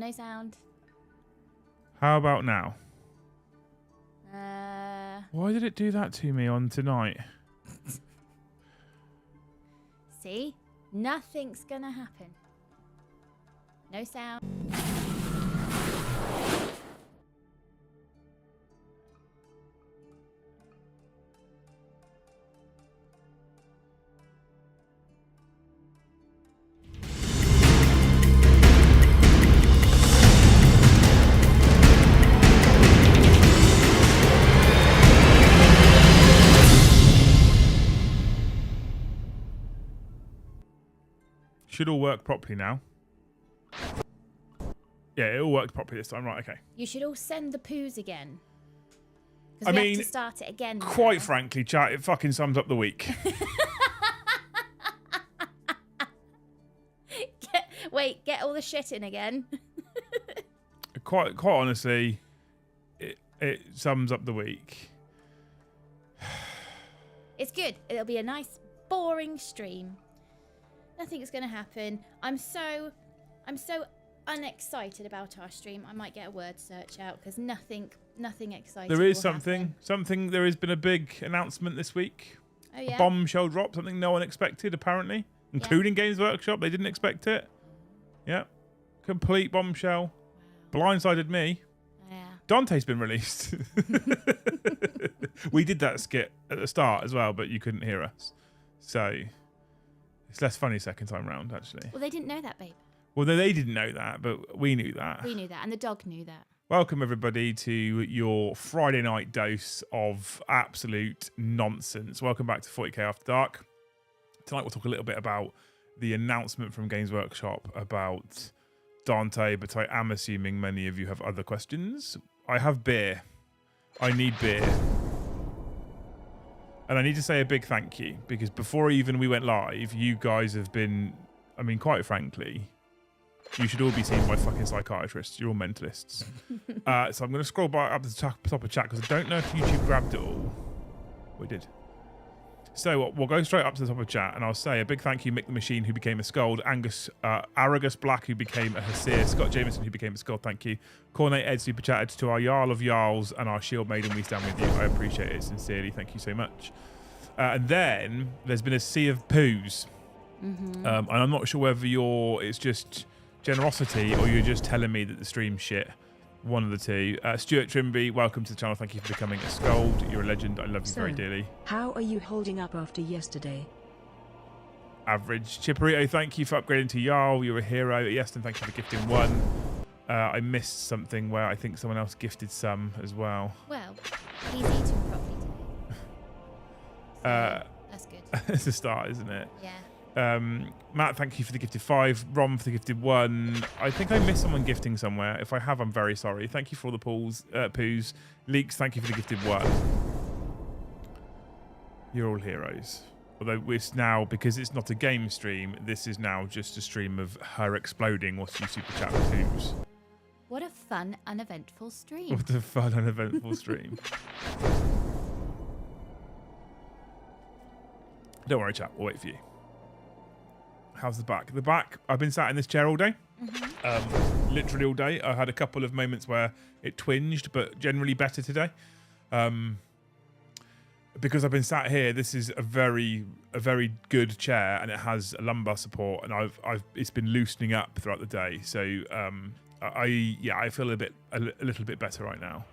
no sound. How about now? Why did it do that to me on tonight? See? Nothing's gonna happen. No sound. Should all work properly now. Yeah, it all worked properly this time. Right, okay. You should all send the poos again. I we mean, have to start it again. Quite now. frankly, chat, it fucking sums up the week. Get all the shit in again. quite honestly, it sums up the week. It's good. It'll be a nice, boring stream. Nothing's going to happen. I'm so unexcited about our stream. I might get a word search out because nothing exciting. There is will something. happen. There has been a big announcement this week. Oh yeah. A bombshell drop. Something no one expected, apparently, including Games Workshop. They didn't expect it. Yeah, complete bombshell. Blindsided me. Yeah. Dante's been released. We did that skit at the start as well, but you couldn't hear us, so it's less funny second time round, actually. Well, they didn't know that, babe. Well, they didn't know that, but we knew that. We knew that, and the dog knew that. Welcome, everybody, to your Friday night dose of absolute nonsense. Welcome back to 40k After Dark. Tonight we'll talk a little bit about the announcement from Games Workshop about Dante, but I am assuming many of you have other questions. I have beer. I need beer. And I need to say a big thank you, because before even we went live, you guys have been, I mean, quite frankly, you should all be seen by fucking psychiatrists. You're all mentalists. So I'm going to scroll back up to the top of chat, because I don't know if YouTube grabbed it all. We did. So we'll go straight up to the top of chat, and I'll say a big thank you, Mick the Machine, who became a Scold, Aragus Black, who became a Hasir, Scott Jameson, who became a Scold, thank you. Cornate Ed super chatted to our Jarl of Jarls and our Shield Maiden, we stand with you. I appreciate it sincerely. Thank you so much. And then there's been a sea of poos. Mm-hmm. And I'm not sure whether it's just generosity or you're just telling me that the stream's shit. One of the two. Stuart Trimby, welcome to the channel. Thank you for becoming a Scold. You're a legend. I love you very dearly. How are you holding up after yesterday? Average. Chipperito, thank you for upgrading to Jarl. You're a hero. Yeston, thank you for gifting one. I missed something where I think someone else gifted some as well. Well, he's eating properly today. So that's good. It's a start, isn't it? Yeah. Matt, thank you for the gifted 5. Rom for the gifted 1. I think I missed someone gifting somewhere. If I have, I'm very sorry. Thank you for all the poos. Leaks, thank you for the gifted 1. You're all heroes. Although it's now, because it's not a game stream, this is now just a stream of her exploding whilst you super chat with poos. What a fun, uneventful stream. What a fun, uneventful stream. Don't worry, chat. We'll wait for you. How's the back? The back, I've been sat in this chair all day. Mm-hmm. Literally all day. I had a couple of moments where it twinged, but generally better today. Because I've been sat here, this is a very good chair, and it has a lumbar support, and it's been loosening up throughout the day. So I feel a little bit better right now.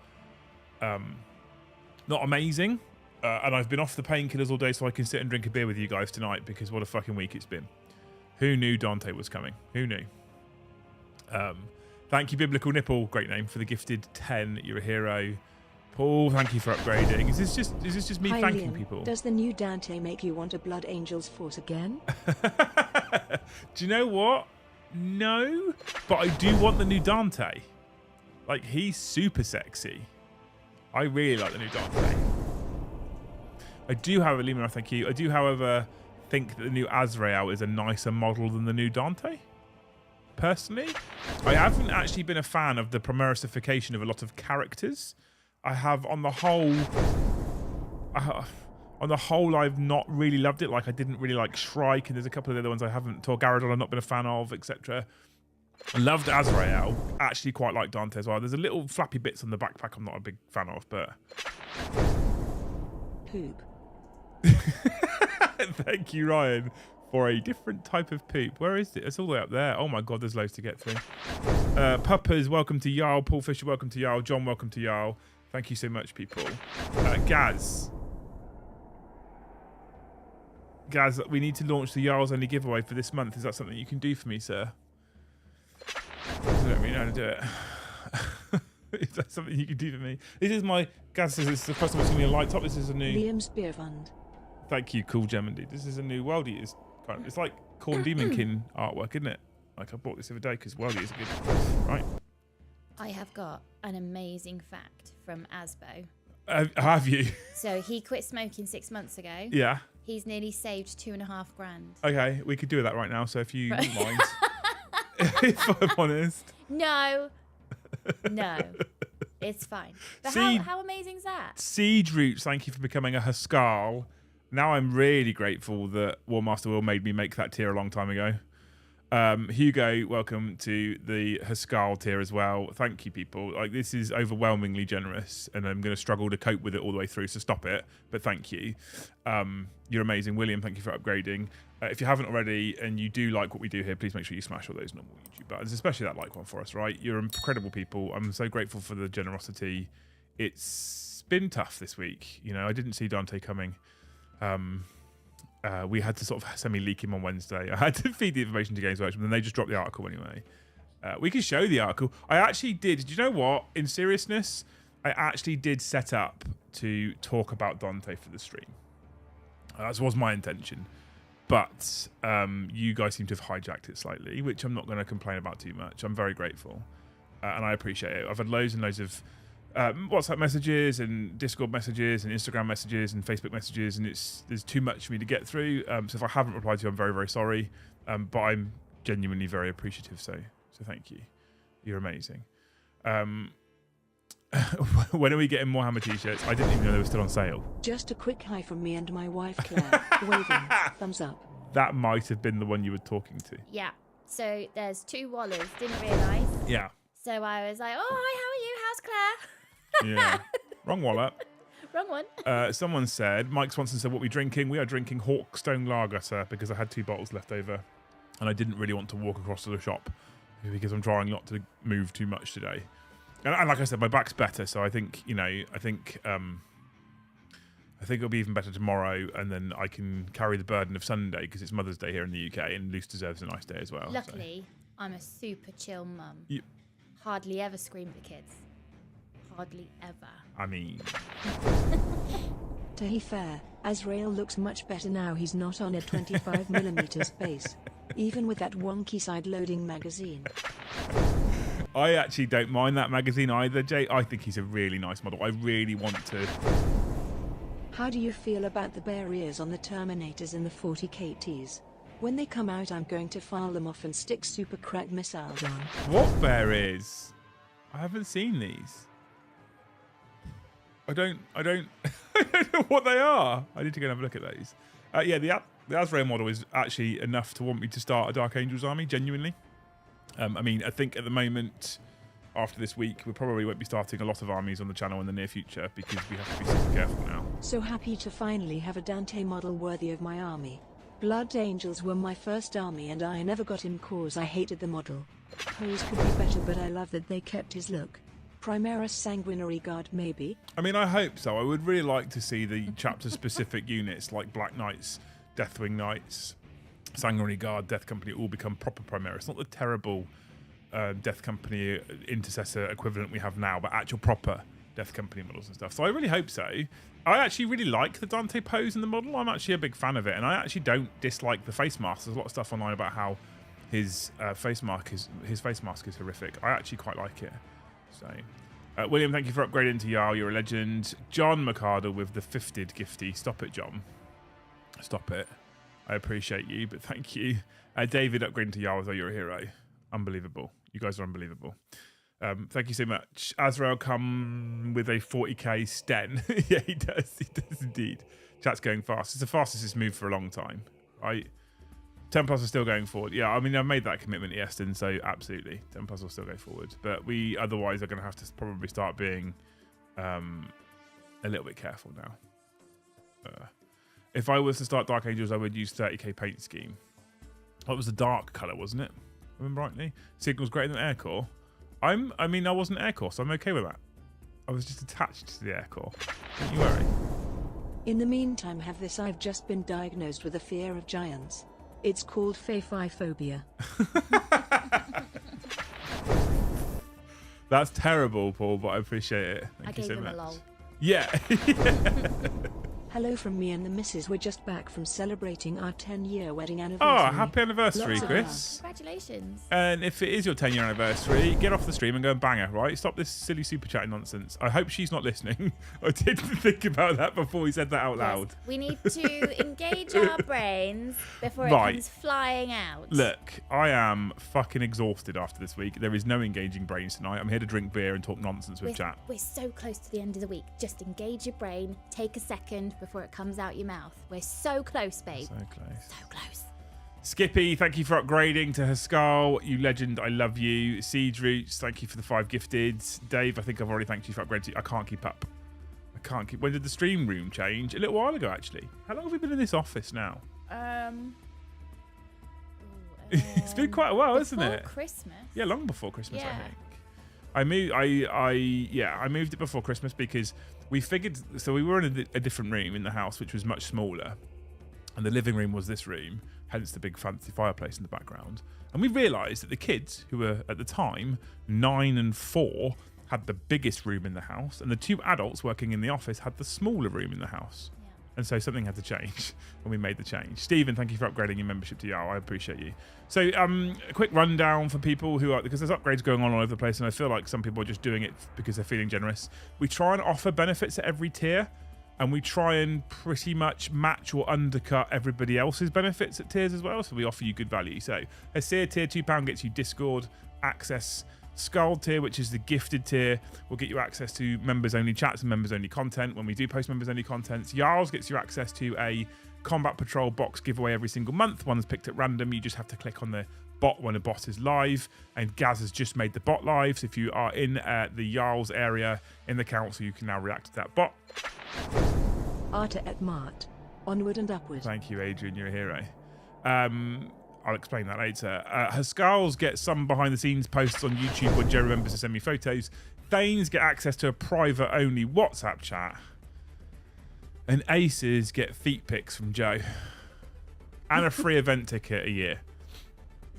Not amazing, and I've been off the painkillers all day, so I can sit and drink a beer with you guys tonight, because what a fucking week it's been. Who knew Dante was coming? Who knew? Thank you, Biblical Nipple, great name, for the gifted 10. You're a hero. Paul, thank you for upgrading. Is this just me thanking people? Does the new Dante make you want a Blood Angels force again? Do you know what? No, but I do want the new Dante. Like, he's super sexy. I really like the new Dante. I do, however, Lima, thank you. I do, however, think that the new Azrael is a nicer model than the new Dante. Personally, I haven't actually been a fan of the primericification of a lot of characters. I have, on the whole, I've not really loved it. Like, I didn't really like Shrike, and there's a couple of the other ones I haven't. Torgaradon I've not been a fan of, etc. I loved Azrael. Actually quite like Dante as well. There's a little flappy bits on the backpack I'm not a big fan of, but... Poop. Thank you, Ryan, for a different type of poop. Where is it? It's all the way up there. Oh my God, there's loads to get through. Puppers, welcome to Jarl. Paul Fisher, welcome to Jarl. John, welcome to Jarl. Thank you so much, people. Gaz, we need to launch the Jarl's Only giveaway for this month. Is that something you can do for me, sir? I don't really know how to do it. Is that something you can do for me? This is my... Gaz says it's the first time I've seen me a light top. This is a new... Liam's Beer Fund. Thank you, Cool Gemindy. This is a new World Eaters. It's like Corn Demonkin artwork, isn't it? Like I bought this the other day because World Eaters are good. Right. I have got an amazing fact from Asbo. Have you? So he quit smoking 6 months ago. Yeah. He's nearly saved $2.5 grand. Okay, we could do that right now. So if you don't mind, if I'm honest. No, it's fine. But how amazing is that? Siege Roots, thank you for becoming a Haskell. Now I'm really grateful that War Master Will made me make that tier a long time ago. Hugo, welcome to the Haskell tier as well. Thank you, people. Like, this is overwhelmingly generous, and I'm going to struggle to cope with it all the way through, so stop it. But thank you. You're amazing. William, thank you for upgrading. If you haven't already and you do like what we do here, please make sure you smash all those normal YouTube buttons, especially that like one for us, right? You're incredible people. I'm so grateful for the generosity. It's been tough this week. You know, I didn't see Dante coming. We had to sort of semi-leak him on Wednesday. I had to feed the information to Games Workshop, and then they just dropped the article anyway. We can show the article. I actually did you know what? In seriousness, I actually did set up to talk about Dante for the stream. That was my intention. But you guys seem to have hijacked it slightly, which I'm not going to complain about too much. I'm very grateful, and I appreciate it. I've had loads and loads of WhatsApp messages and Discord messages and Instagram messages and Facebook messages, and there's too much for me to get through. So if I haven't replied to you, I'm very, very sorry. But I'm genuinely very appreciative. So thank you. You're amazing. When are we getting more Hammer t-shirts? I didn't even know they were still on sale. Just a quick hi from me and my wife Claire. Waving. Thumbs up. That might have been the one you were talking to. Yeah. So there's 2 Wallers. Didn't realise. Yeah. So I was like, oh, hi, how are you? How's Claire? Yeah. Wrong wallet. Wrong one. Someone said, Mike Swanson said, what are we drinking? We are drinking Hawkstone Lager, sir, because I had 2 bottles left over and I didn't really want to walk across to the shop because I'm trying not to move too much today. And like I said, my back's better, so I think, I think it'll be even better tomorrow, and then I can carry the burden of Sunday because it's Mother's Day here in the UK, and Luce deserves a nice day as well. Luckily, I'm a super chill mum. Yep. Hardly ever scream at the kids. Hardly ever. I mean... To be fair, Azrael looks much better now he's not on a 25mm space. Even with that wonky side-loading magazine. I actually don't mind that magazine either, Jay. I think he's a really nice model. I really want to... How do you feel about the bare ears on the Terminators in the 40KTs? When they come out, I'm going to file them off and stick super crack missiles on. What bear is? I haven't seen these. I don't I don't know what they are. I need to go and have a look at those. Yeah, the Azrael model is actually enough to want me to start a Dark Angels army, genuinely. I mean, I think at the moment, after this week, we probably won't be starting a lot of armies on the channel in the near future because we have to be super careful now. So happy to finally have a Dante model worthy of my army. Blood Angels were my first army and I never got him cause I hated the model. Pose could be better, but I love that they kept his look. Primaris Sanguinary Guard, maybe? I mean, I hope so. I would really like to see the chapter-specific units like Black Knights, Deathwing Knights, Sanguinary Guard, Death Company all become proper Primaris. Not the terrible Death Company Intercessor equivalent we have now, but actual proper Death Company models and stuff. So I really hope so. I actually really like the Dante pose in the model. I'm actually a big fan of it, and I actually don't dislike the face mask. There's a lot of stuff online about how his face mask is horrific. I actually quite like it. So, William, thank you for upgrading to Jarl. You're a legend. John McArdle with the 50th gifty. Stop it, John. Stop it. I appreciate you, but thank you. David upgrading to Jarl as though you're a hero. Unbelievable. You guys are unbelievable. Thank you so much. Azrael come with a 40k Sten. Yeah, he does. He does indeed. Chat's going fast. It's the fastest it's moved for a long time, right? 10 plus is still going forward. Yeah, I mean, I made that commitment to Eston, so absolutely. 10 plus will still go forward. But we otherwise are going to have to probably start being a little bit careful now. If I was to start Dark Angels, I would use 30k paint scheme. That was a dark colour, wasn't it? Remember rightly? Signal's greater than Aircore. I wasn't Aircore, so I'm okay with that. I was just attached to the Aircore. Don't you worry. In the meantime, have this. I've just been diagnosed with a fear of giants. It's called phobia. That's terrible, Paul, but I appreciate it. Thank you so much. I gave him a lol. Yeah. Hello from me and the missus. We're just back from celebrating our 10-year wedding anniversary. Oh, happy anniversary, Lots of Chris. Congratulations. And if it is your 10-year anniversary, get off the stream and go and bang her, right? Stop this silly super chatting nonsense. I hope she's not listening. I did think about that before we said that out loud. Yes, we need to engage our brains before it Right. comes flying out. Look, I am fucking exhausted after this week. There is no engaging brains tonight. I'm here to drink beer and talk nonsense with chat. We're so close to the end of the week. Just engage your brain. Take a second before it comes out your mouth. We're so close, babe. So close. So close. Skippy, thank you for upgrading to Haskell. You legend, I love you. Siege Roots, thank you for the 5 gifted. Dave, I think I've already thanked you for upgrading. I can't keep up. When did the stream room change? A little while ago, actually. How long have we been in this office now? It's been quite a while, isn't it? Before Christmas. Yeah, long before Christmas, Yeah. I think. I moved it before Christmas because we figured. So we were in a different room in the house, which was much smaller, and the living room was this room, hence the big fancy fireplace in the background. And we realised that the kids, who were at the time 9 and 4, had the biggest room in the house, and the 2 adults working in the office had the smaller room in the house. Yeah. And so something had to change, and we made the change. Stephen, thank you for upgrading your membership to Yao. I appreciate you. So a quick rundown for people who are, because there's upgrades going on all over the place, and I feel like some people are just doing it because they're feeling generous. We try and offer benefits at every tier, and we try and pretty much match or undercut everybody else's benefits at tiers as well. So we offer you good value. So a tier £2 gets you Discord access. Skull tier, which is the gifted tier, will get you access to members-only chats and members-only content when we do post members-only content. Yarls gets you access to a Combat Patrol box giveaway every single month. One's picked at random. You just have to click on the bot when a bot is live, and Gaz has just made the bot live. So if you are in the Yarls area in the council, you can now react to that bot. Arta et Mart. Onward and upward. Thank you, Adrian. You're a hero. I'll explain that later. Haskell's get some behind-the-scenes posts on YouTube when Joe remembers to send me photos. Thanes get access to a private-only WhatsApp chat. And Aces get feet pics from Joe. And a free event ticket a year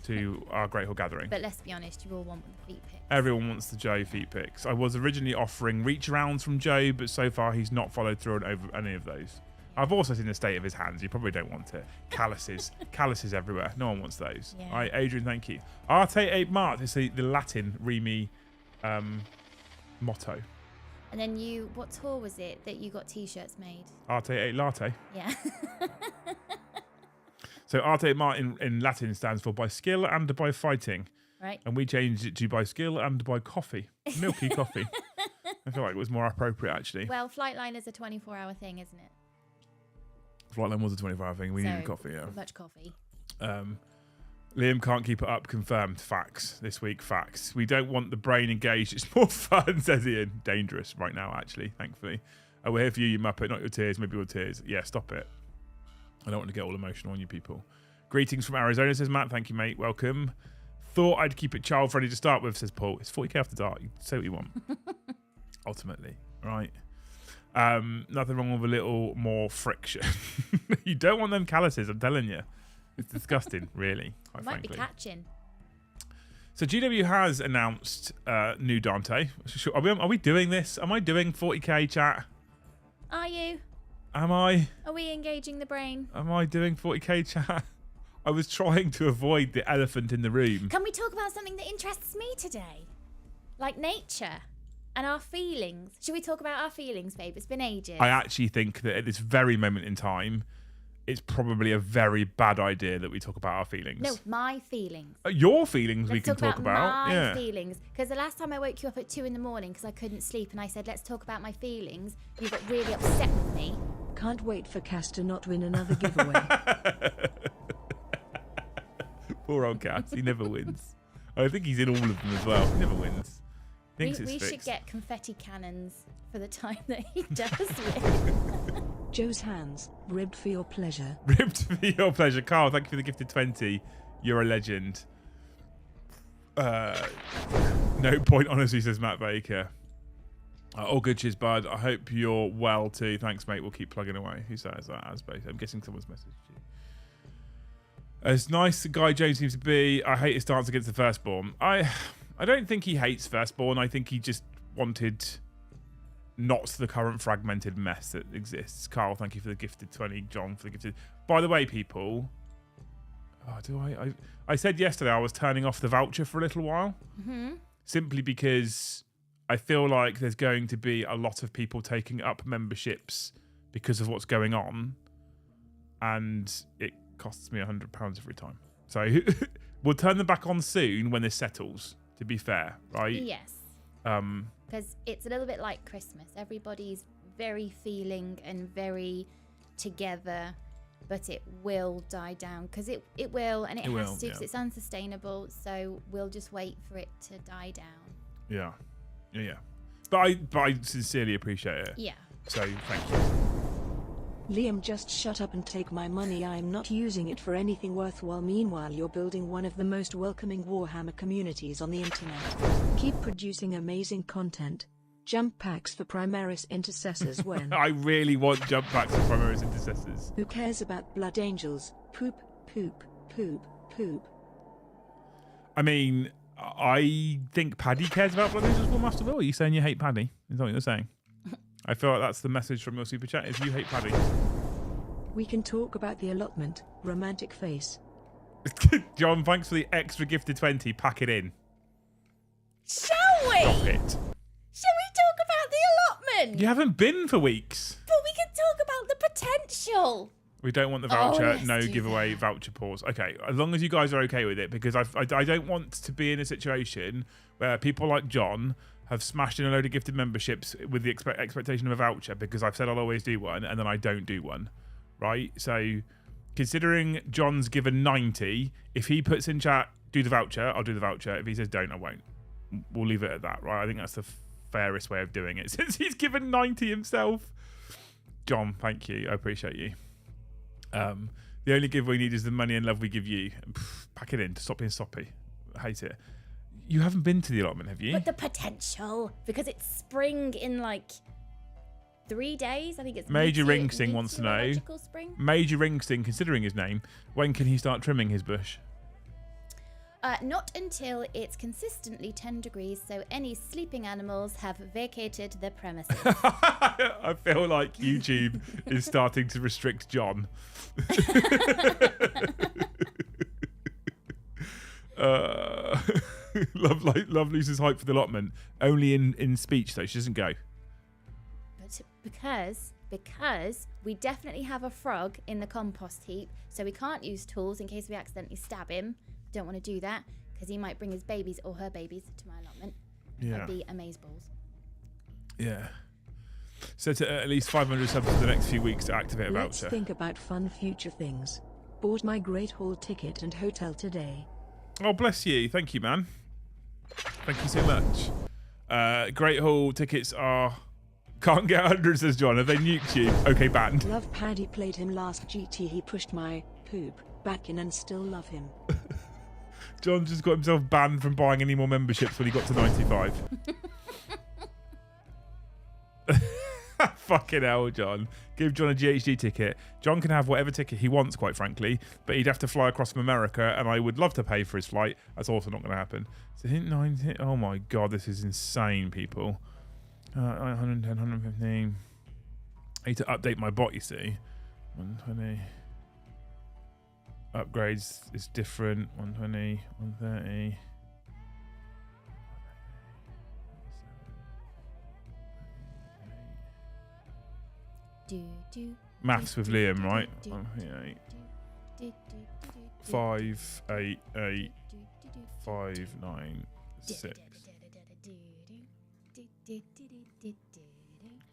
to our Great Hall Gathering. But let's be honest, you all want the feet pics. Everyone wants the Joe feet pics. I was originally offering reach-arounds from Joe, but so far he's not followed through on over any of those. I've also seen the state of his hands. You probably don't want it. Calluses. Calluses everywhere. No one wants those. Yeah. All right, Adrian, thank you. Arte 8 Mart is the Latin Remy motto. And then what tour was it that you got t-shirts made? Arte 8 Latte. Yeah. So Arte 8 Mart in Latin stands for by skill and by fighting. Right. And we changed it to by skill and by coffee. Milky coffee. I feel like it was more appropriate, actually. Well, Flightline is a 24-hour thing, isn't it? Flightline was a 24-hour thing. We needed coffee, yeah. Much coffee. Liam can't keep it up. Confirmed. Facts. This week, facts. We don't want the brain engaged. It's more fun, says Ian. Dangerous right now, actually, thankfully. We're here for you, you muppet. Not your tears, maybe your tears. Yeah, stop it. I don't want to get all emotional on you people. Greetings from Arizona, says Matt. Thank you, mate. Welcome. Thought I'd keep it child-friendly to start with, says Paul. It's 40k after dark. You say what you want. Ultimately, right? Nothing wrong with a little more friction. You don't want them calluses, I'm telling you. It's disgusting, really, quite Might frankly. be catching. So GW has announced new Dante. Are we doing this? Am I doing 40k chat? Are you? Am I? Are we engaging the brain? Am I doing 40k chat? I was trying to avoid the elephant in the room. Can we talk about something that interests me today? Like nature and our feelings. Should we talk about our feelings, babe? It's been ages. I actually think that at this very moment in time, it's probably a very bad idea that we talk about our feelings. No, my feelings. Your feelings we can talk talk about. my Yeah. feelings. Because the last time I woke you up at 2 a.m. because I couldn't sleep and I said, let's talk about my feelings, you got really upset with me. Can't wait for Cass to not win another giveaway. Poor old Cass. He never wins. I think he's in all of them as well. He never wins. Thinks it's We fixed. should get confetti cannons for the time that he does win. Joe's hands, ribbed for your pleasure. Ribbed for your pleasure. Carl, thank you for the gifted 20. You're a legend. No point, honestly, says Matt Baker. All good, cheers, bud. I hope you're well too. Thanks, mate. We'll keep plugging away. Who says that? As I'm guessing someone's messaged you. As nice a guy James seems to be, I hate his stance against the firstborn. I don't think he hates firstborn. I think he just wanted not the current fragmented mess that exists. Carl, thank you for the gifted 20. John for the gifted. By the way, people, I said yesterday I was turning off the voucher for a little while, simply because I feel like there's going to be a lot of people taking up memberships because of what's going on, and it costs me £100 every time. So we'll turn them back on soon when this settles, to be fair, right? Yes. Because it's a little bit like Christmas. Everybody's very feeling and very together, but it will die down, because it will, and it has to, because it's unsustainable. So we'll just wait for it to die down. Yeah. But I sincerely appreciate it. Yeah. So thank you. Liam, just shut up and take my money. I'm not using it for anything worthwhile. Meanwhile, you're building one of the most welcoming Warhammer communities on the internet. Keep producing amazing content. Jump packs for Primaris intercessors when... I really want jump packs for Primaris intercessors. Who cares about Blood Angels? Poop, poop, poop, poop. I mean, I think Paddy cares about Blood Angels more, Master Will. Are you saying you hate Paddy? Is that what you're saying? I feel like that's the message from your super chat, is you hate Paddy. We can talk about the allotment. Romantic face. John, thanks for the extra gifted 20. Pack it in. Shall we? Stop it. Shall we talk about the allotment? You haven't been for weeks. But we can talk about the potential. We don't want the voucher. let's No do giveaway. that. Voucher pause. Okay, as long as you guys are okay with it, because I don't want to be in a situation where people like John have smashed in a load of gifted memberships with the expectation of a voucher, because I've said I'll always do one, and then I don't do one, right? So considering John's given 90, if he puts in chat, do the voucher, I'll do the voucher. If he says don't, I won't. We'll leave it at that, right? I think that's the fairest way of doing it, since he's given 90 himself. John, thank you. I appreciate you. The only giveaway we need is the money and love we give you. Pack it in. Stop being soppy. I hate it. You haven't been to the allotment, have you? But the potential, because it's spring in like 3 days. I think it's Major Ringsting wants to know. meteorological spring. Major Ringsting, considering his name, when can he start trimming his bush? Not until it's consistently 10 degrees, so any sleeping animals have vacated the premises. I feel like YouTube is starting to restrict John. Love loses hype for the allotment. Only in speech, though. She doesn't go. But because we definitely have a frog in the compost heap, so we can't use tools in case we accidentally stab him. Don't want to do that, because he might bring his babies or her babies to my allotment. Yeah. That'd be amazeballs. Yeah. Set it at least 500 subs for the next few weeks to activate a Let's voucher. think about fun future things. Bought my Great Hall ticket and hotel today. Oh, bless you. Thank you, man. Thank you so much. Great Hall tickets are... Can't get 100, says John. Have they nuked you? Okay, banned. Love Paddy, played him last GT. He pushed my poop back in and still love him. John just got himself banned from buying any more memberships when he got to 95. Fucking hell, John. Give John a GHD ticket. John can have whatever ticket he wants, quite frankly, but he'd have to fly across from America, and I would love to pay for his flight. That's also not going to happen. So hint 9... Oh my god, this is insane, people. 110, 115. I need to update my bot, you see. 120... Upgrades is different. 120, 130. Maths with Liam, right? 5, 8, 8, 5, 9, 6.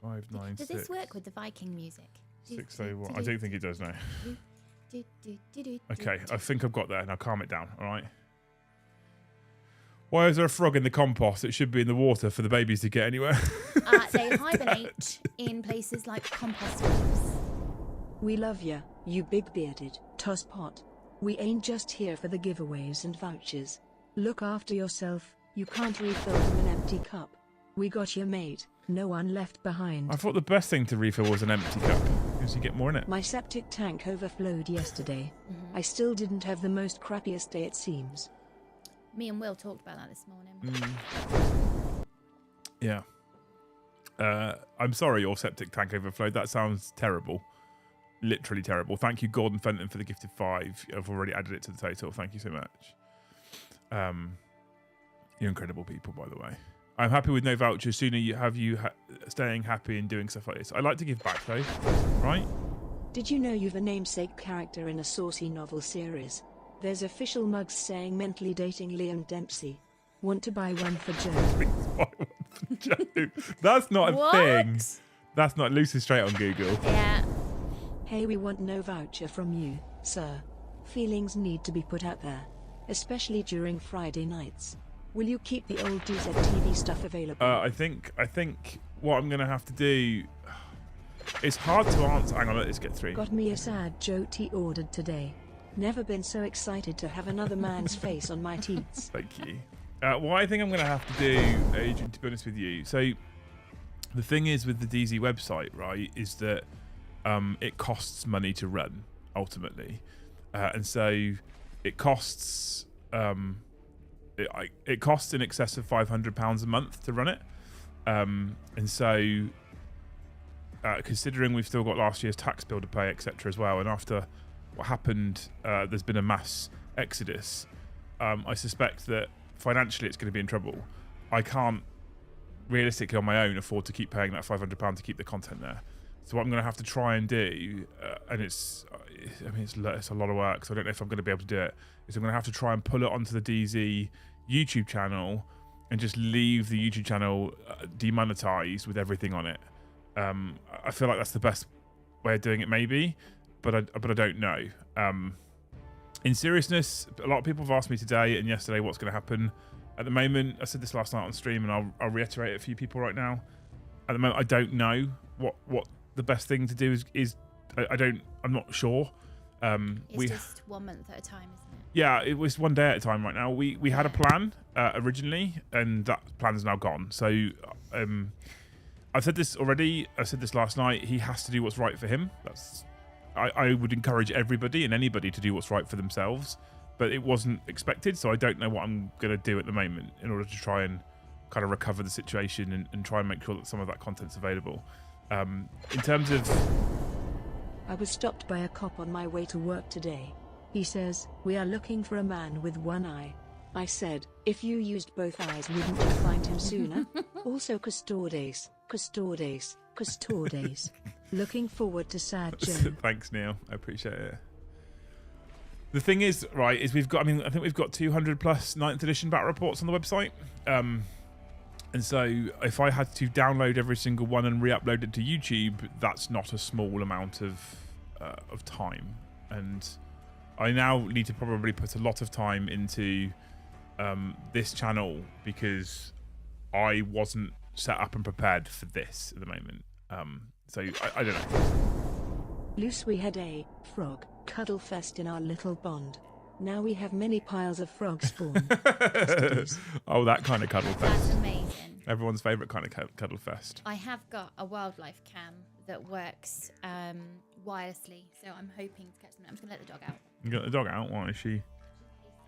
5, 9, 6. Does this work with the Viking music? 6, 8, 1. I don't think it does now. Okay, I think I've got there. Now calm it down, all right? Why is there a frog in the compost? It should be in the water for the babies to get anywhere. They hibernate in places like compost heaps. We love ya, you big bearded tosspot. We ain't just here for the giveaways and vouchers. Look after yourself, you can't refill from an empty cup. We got you, mate, no one left behind. I thought the best thing to refill was an empty cup, because you get more in it. My septic tank overflowed yesterday. I still didn't have the most crappiest day, it seems. Me and Will talked about that this morning. Yeah. I'm sorry your septic tank overflowed. That sounds terrible. Literally terrible. Thank you, Gordon Fenton, for the gifted 5. I've already added it to the total. Thank you so much. You're incredible people, by the way. I'm happy with no voucher. Sooner you have you staying happy and doing stuff like this. I like to give back, though. Right? Did you know you've a namesake character in a saucy novel series? There's official mugs saying mentally dating Liam Dempsey. Want to buy one for Joe? Please buy one for Joe. That's not a thing. That's not. Lucy's straight on Google. Yeah. Hey, we want no voucher from you, sir. Feelings need to be put out there, especially during Friday nights. Will you keep the old DZ TV stuff available? I think what I'm going to have to do... It's hard to answer. Hang on, let's get through. Got me a sad Joe tea ordered today. Never been so excited to have another man's face on my teats. Thank you. What I think I'm going to have to do, Adrian, to be honest with you, so the thing is with the DZ website, right, is that it costs money to run, ultimately. And so it costs it costs in excess of £500 a month to run it. And so considering we've still got last year's tax bill to pay, etc. as well, and after what happened, there's been a mass exodus. I suspect that financially it's going to be in trouble. I can't realistically on my own afford to keep paying that £500 to keep the content there. So what I'm going to have to try and do, and it's a lot of work, so I don't know if I'm going to be able to do it, is I'm going to have to try and pull it onto the DZ YouTube channel and just leave the YouTube channel demonetized with everything on it. I feel like that's the best way of doing it, maybe, but I don't know. In seriousness, a lot of people have asked me today and yesterday what's going to happen. At the moment, I said this last night on stream, and I'll reiterate it a few people right now. At the moment, I don't know what the best thing to do is. I'm not sure. It's just 1 month at a time, isn't it? Yeah, it was 1 day at a time right now. We had a plan originally, and that plan's now gone. So I've said this already. I said this last night. He has to do what's right for him. I would encourage everybody and anybody to do what's right for themselves, but it wasn't expected, so I don't know what I'm going to do at the moment in order to try and kind of recover the situation and try and make sure that some of that content's available. In terms of... I was stopped by a cop on my way to work today. He says, "We are looking for a man with one eye." I said, "If you used both eyes, wouldn't you find him sooner?" Also, Custodes. Looking forward to Sad Joe. Thanks, Neil. I appreciate it. The thing is, right, is I think we've got 200 plus 9th edition battle reports on the website. And so if I had to download every single one and re-upload it to YouTube, that's not a small amount of time. And I now need to probably put a lot of time into this channel because I wasn't set up and prepared for this at the moment. So I don't know. Loose, we had a frog cuddle fest in our little pond. Now we have many piles of frog spawn. Oh, that kind of cuddle fest. That's amazing. Everyone's favourite kind of cuddle fest. I have got a wildlife cam that works wirelessly, so I'm hoping to catch them. I'm just going to let the dog out. You got the dog out? Why is she?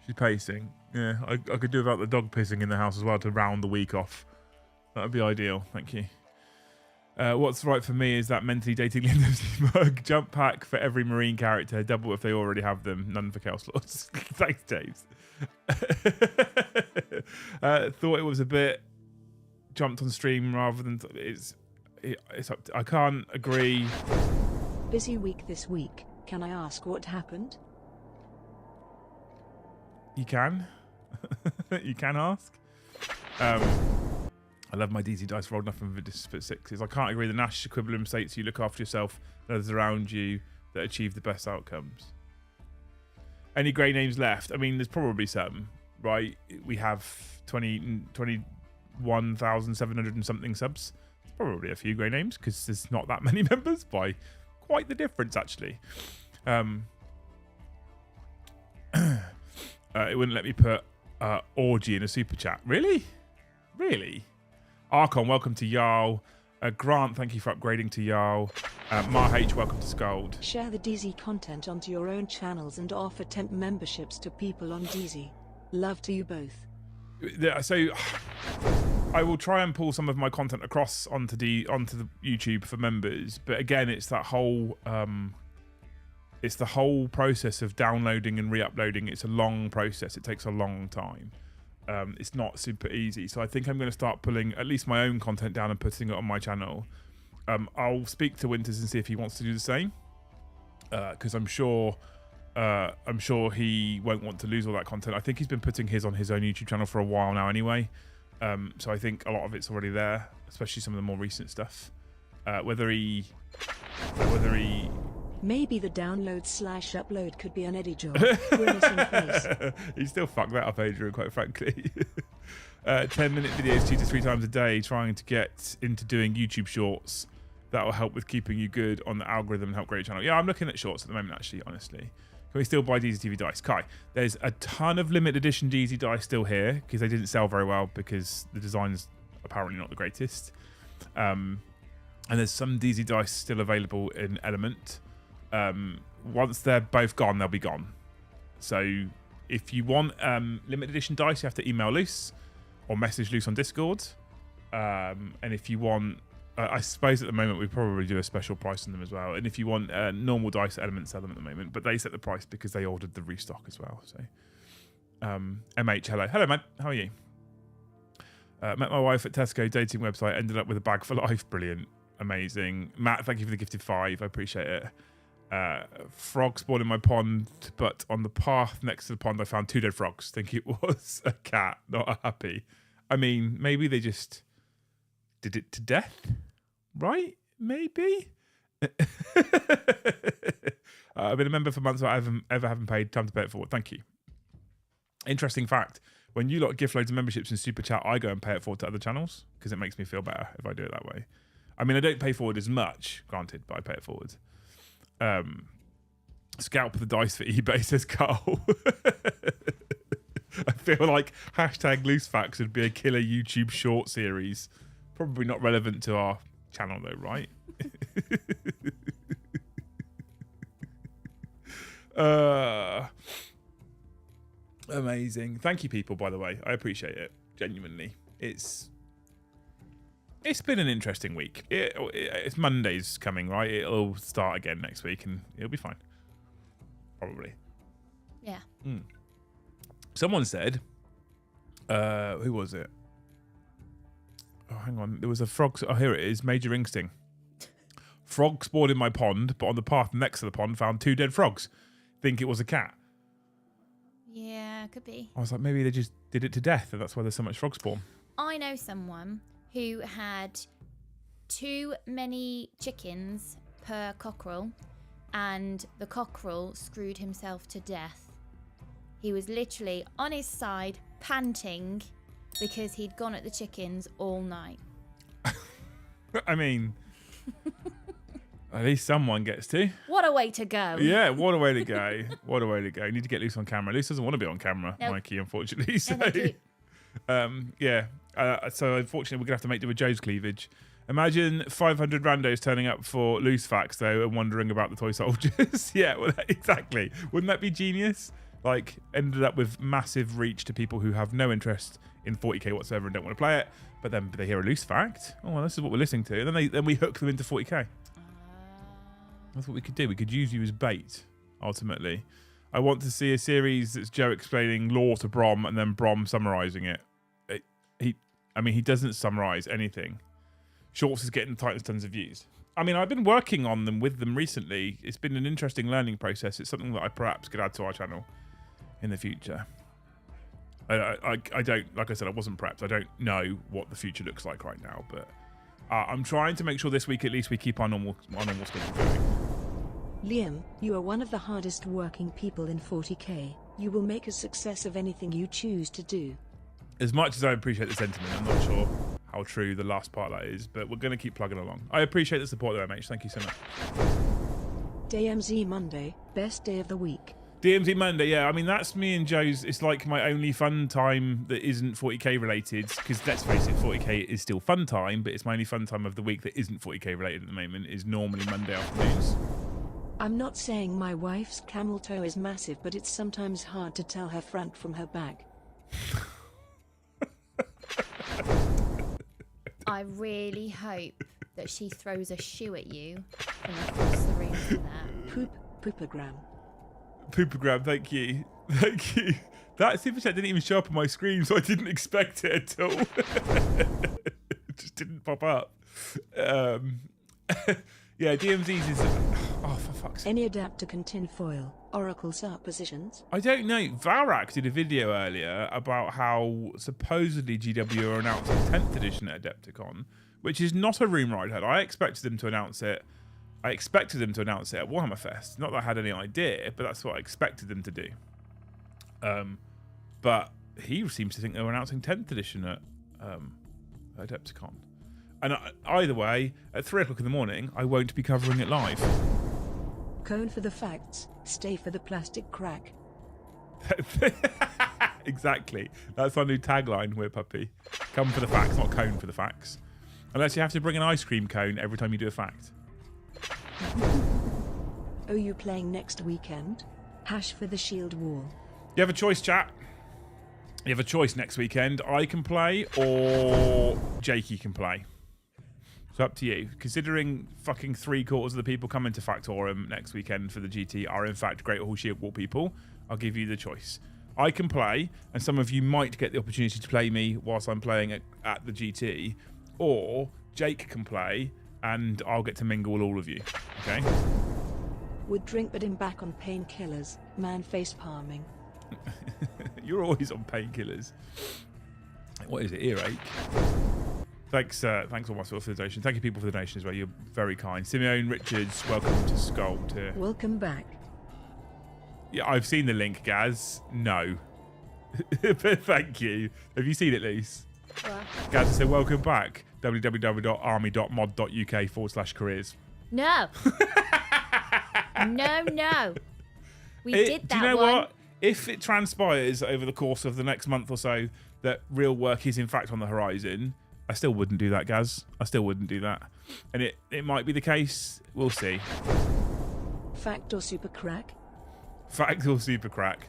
She's pacing. Yeah, I could do without the dog pissing in the house as well to round the week off. That would be ideal. Thank you. What's right for me is that mentally dating Liam mug. Jump pack for every marine character. Double if they already have them. None for Chaos Lords. Thanks, James. Thought it was a bit jumped on stream rather than it's up to, I can't agree. Busy week this week. Can I ask what happened? You can. You can ask. I love my DZ dice rolled nothing for sixes. I can't agree. The Nash equivalent states you look after yourself, those around you that achieve the best outcomes. Any grey names left? I mean, there's probably some, right? We have 21,700 and something subs. There's probably a few grey names because there's not that many members by quite the difference, actually. It wouldn't let me put orgy in a super chat. Really? Archon, welcome to Jarl. Grant, thank you for upgrading to Jarl. Marh, welcome to Scold. Share the DZ content onto your own channels and offer temp memberships to people on DZ. Love to you both. So I will try and pull some of my content across onto the YouTube for members, but again, it's that whole it's the whole process of downloading and re-uploading. It's a long process. It takes a long time. It's not super easy. So I think I'm going to start pulling at least my own content down and putting it on my channel. I'll speak to Winters and see if he wants to do the same, because I'm sure he won't want to lose all that content. I think he's been putting his on his own YouTube channel for a while now anyway. So I think a lot of it's already there, especially some of the more recent stuff. Whether he Maybe the download/upload could be an Eddie job. Grimacing face. He still fucked that up, Adrian, quite frankly. 10-minute videos 2 to 3 times a day, trying to get into doing YouTube shorts. That will help with keeping you good on the algorithm and help grow your channel. Yeah, I'm looking at shorts at the moment, actually, honestly. Can we still buy DZTV dice? Kai, there's a ton of limited edition DZ dice still here because they didn't sell very well because the design's apparently not the greatest. And there's some DZ dice still available in Element. Once they're both gone, they'll be gone. So if you want limited edition dice, you have to email Luce or message Luce on Discord. And if you want, I suppose at the moment we probably do a special price on them as well. And if you want normal dice, Element sell them at the moment, but they set the price because they ordered the restock as well. So MH, hello man, how are you? Met my wife at Tesco dating website, ended up with a bag for life. Brilliant, amazing. Matt, thank you for the gifted 5, I appreciate it. Frog spawned in my pond, but on the path next to the pond I found 2 dead frogs. Think it was a cat, not a happy. I mean, maybe they just did it to death, right? Maybe. I've been a member for months, but I haven't paid. Time to pay it forward. Thank you. Interesting fact, when you lot gift loads of memberships in Super Chat, I go and pay it forward to other channels because it makes me feel better if I do it that way. I mean, I don't pay forward as much, granted, but I pay it forward. Scalp the dice for eBay, says Carl. I feel like hashtag loose facts would be a killer YouTube short series. Probably not relevant to our channel though, right? Amazing. Thank you, people, by the way. I appreciate it. Genuinely. It's been an interesting week. It's Monday's coming, right? It'll start again next week and it'll be fine. Probably. Yeah. Someone said, who was it? Oh, hang on. There was a frog. Oh, here it is. Major Instinct. Frog spawned in my pond, but on the path next to the pond found 2 dead frogs. Think it was a cat. Yeah, could be. I was like, maybe they just did it to death and that's why there's so much frog spawn. I know someone who had too many chickens per cockerel and the cockerel screwed himself to death. He was literally on his side panting because he'd gone at the chickens all night. I mean, at least someone gets to. What a way to go. Yeah, what a way to go. What a way to go. You need to get Luce on camera. Luce doesn't want to be on camera, nope. Mikey, unfortunately. So, yeah. So unfortunately, we're going to have to make do with Joe's cleavage. Imagine 500 randos turning up for loose facts, though, and wondering about the toy soldiers. Yeah, well, exactly. Wouldn't that be genius? Like, ended up with massive reach to people who have no interest in 40k whatsoever and don't want to play it, but then they hear a loose fact. Oh, well, this is what we're listening to. And then we hook them into 40k. That's what we could do. We could use you as bait, ultimately. I want to see a series that's Joe explaining lore to Brom and then Brom summarising it. He doesn't summarise anything. Shorts is getting tons of views. I mean, I've been working on them with them recently. It's been an interesting learning process. It's something that I perhaps could add to our channel in the future. I don't, like I said, I wasn't prepped. I don't know what the future looks like right now, but I'm trying to make sure this week at least we keep our normal schedule going. Liam, you are one of the hardest working people in 40k. You will make a success of anything you choose to do. As much as I appreciate the sentiment, I'm not sure how true the last part of that is, but we're going to keep plugging along. I appreciate the support there, mate. Thank you so much. DMZ Monday, best day of the week. DMZ Monday, yeah. I mean, that's me and Joe's. It's like my only fun time that isn't 40k related. Because let's face it, 40k is still fun time, but it's my only fun time of the week that isn't 40k related at the moment. Is normally Monday afternoons. I'm not saying my wife's camel toe is massive, but it's sometimes hard to tell her front from her back. I really hope that she throws a shoe at you from across the room for that. Poopogram. Poopogram, thank you. Thank you. That super chat didn't even show up on my screen, so I didn't expect it at all. It just didn't pop up. Yeah, DMZ's is... Oh, for fuck's sake. Any Adapticon tinfoil, Oracle suppositions? I don't know. Varak did a video earlier about how supposedly GW are announcing 10th edition at Adepticon, which is not a rumour I'd heard. I expected them to announce it. I expected them to announce it at Warhammer Fest. Not that I had any idea, but that's what I expected them to do. But he seems to think they were announcing 10th edition at Adepticon. And either way, at 3 o'clock in the morning, I won't be covering it live. Cone for the facts, stay for the plastic crack. Exactly. That's our new tagline, We're Puppy. Come for the facts, not cone for the facts. Unless you have to bring an ice cream cone every time you do a fact. Are you playing next weekend? Hash for the shield wall. You have a choice, chat. You have a choice next weekend. I can play or Jakey can play. It's up to you. Considering fucking 3/4 of the people coming to Factorum next weekend for the GT are in fact Great Hall Shield Wall people, I'll give you the choice. I can play, and some of you might get the opportunity to play me whilst I'm playing at the GT, or Jake can play, and I'll get to mingle with all of you. Okay? Would drink but him back on painkillers, man face palming. You're always on painkillers. What is it, earache? Thanks all my for the donation. Thank you people for the donation as well. You're very kind. Simeon Richards, welcome to Sculpt here. Welcome back. Yeah, I've seen the link, Gaz. No. But thank you. Have you seen it, Lise? What? Gaz said, welcome back. www.army.mod.uk/careers. No. No. We did that. Do you know one. what? If it transpires over the course of the next month or so that real work is in fact on the horizon, I still wouldn't do that, Gaz. I still wouldn't do that. And it might be the case. We'll see. Fact or super crack? Fact or super crack.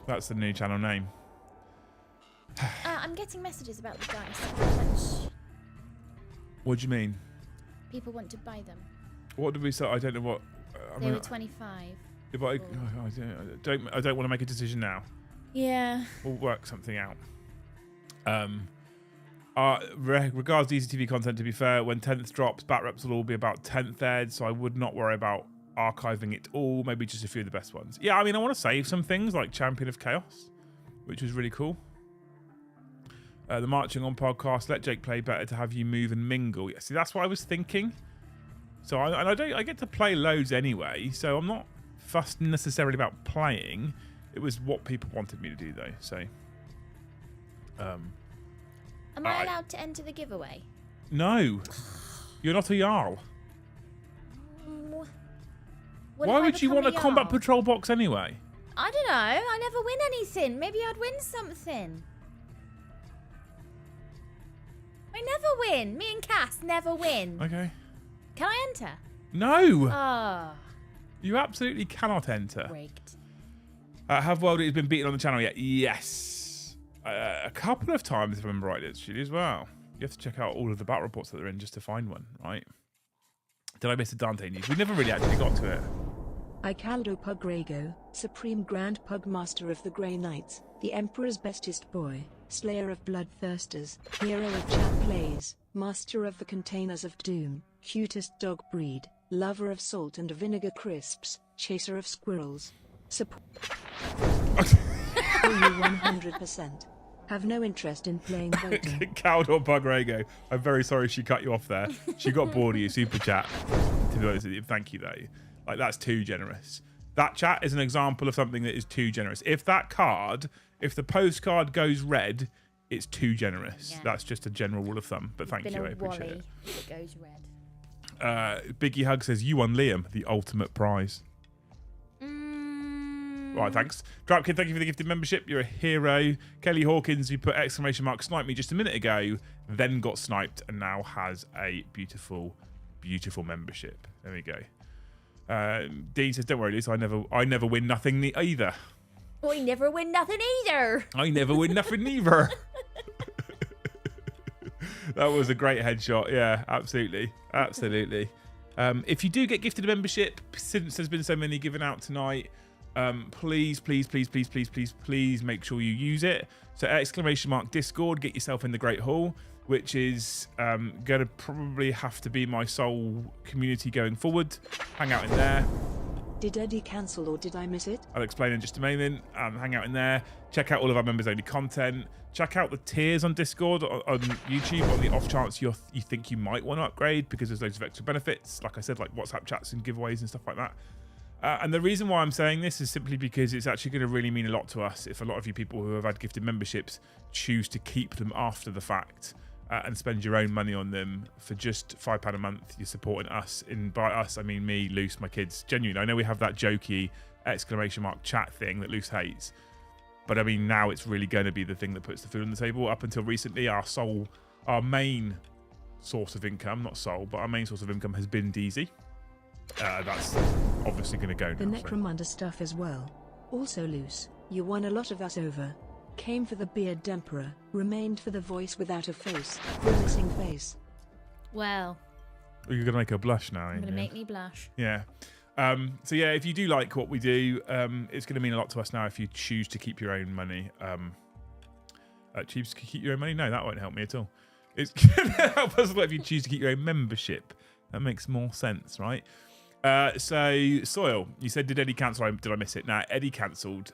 That's the new channel name. I'm getting messages about the dice. How much What do you mean? people want to buy them. What did we say? I don't know what. They were 25. If I don't want to make a decision now. Yeah. We'll work something out. Regards to ECTV content, to be fair, when 10th drops, bat reps will all be about 10th ed, so I would not worry about archiving it all, maybe just a few of the best ones. Yeah, I mean, I want to save some things like Champion of Chaos, which was really cool. The Marching On podcast, let Jake play better to have you move and mingle. Yeah, see, that's what I was thinking. So I get to play loads anyway, so I'm not fussed necessarily about playing. It was what people wanted me to do, though. So, Am I allowed to enter the giveaway? No, you're not a Jarl. Why would you want a combat patrol box anyway? I don't know. I never win anything. Maybe I'd win something. I never win. Me and Cass never win. Okay. Can I enter? No. Oh. You absolutely cannot enter. Rigged. Have World has been beaten on the channel yet? Yes. A couple of times, if I remember right, actually, as well. You have to check out all of the battle reports that they're in just to find one, right? Did I miss the Dante news? We never really actually got to it. Icaldo Pugrego, Supreme Grand Pugmaster of the Grey Knights, the Emperor's bestest boy, Slayer of Bloodthirsters, Hero of Chat Plays, Master of the Containers of Doom, Cutest Dog Breed, Lover of Salt and Vinegar Crisps, Chaser of Squirrels. Support you 100%. Have no interest in playing voting. Caldor Pugrego. I'm very sorry she cut you off there. She got bored of you. Super chat. To be honest with you, thank you though. Like, that's too generous. That chat is an example of something that is too generous. If the postcard goes red, it's too generous. Yeah. That's just a general rule of thumb. But thank you, I appreciate it. It goes red. Biggie Hug says, you won Liam, the ultimate prize. Right, thanks. Dropkid, thank you for the gifted membership. You're a hero. Kelly Hawkins, who put !snipe me just a minute ago, then got sniped and now has a beautiful, beautiful membership. There we go. Dean says, don't worry, Liz, I never win nothing either. I never win nothing either. I never win nothing either. That was a great headshot. Yeah, absolutely. Absolutely. If you do get gifted a membership, since there's been so many given out tonight, please make sure you use it. So !Discord, get yourself in the Great Hall, which is going to probably have to be my sole community going forward. Hang out in there. Did Eddie cancel or did I miss it? I'll explain in just a moment. Hang out in there. Check out all of our members only content. Check out the tiers on Discord, on YouTube, on the off chance you think you might want to upgrade, because there's loads of extra benefits. Like I said, like WhatsApp chats and giveaways and stuff like that. And the reason why I'm saying this is simply because it's actually going to really mean a lot to us if a lot of you people who have had gifted memberships choose to keep them after the fact and spend your own money on them for just £5 a month. You're supporting us. And by us, I mean me, Luce, my kids. Genuinely, I know we have that jokey ! Chat thing that Luce hates. But I mean, now it's really going to be the thing that puts the food on the table. Up until recently, our main source of income, not sole, but our main source of income has been DZ. That's obviously going to go now. The Necromunda stuff as well. Also Luce, you won a lot of us over. Came for the beard Emperor, remained for the voice without a face, the missing face. Well. You're going to make her blush now, You're going to make me blush. Yeah. So yeah, if you do like what we do, it's going to mean a lot to us now if you choose to keep your own money. Choose to keep your own money? No, that won't help me at all. It's going to help us if you choose to keep your own membership. That makes more sense, right? So Soil, you said, did Eddie cancel? Did I miss it? No, Eddie cancelled.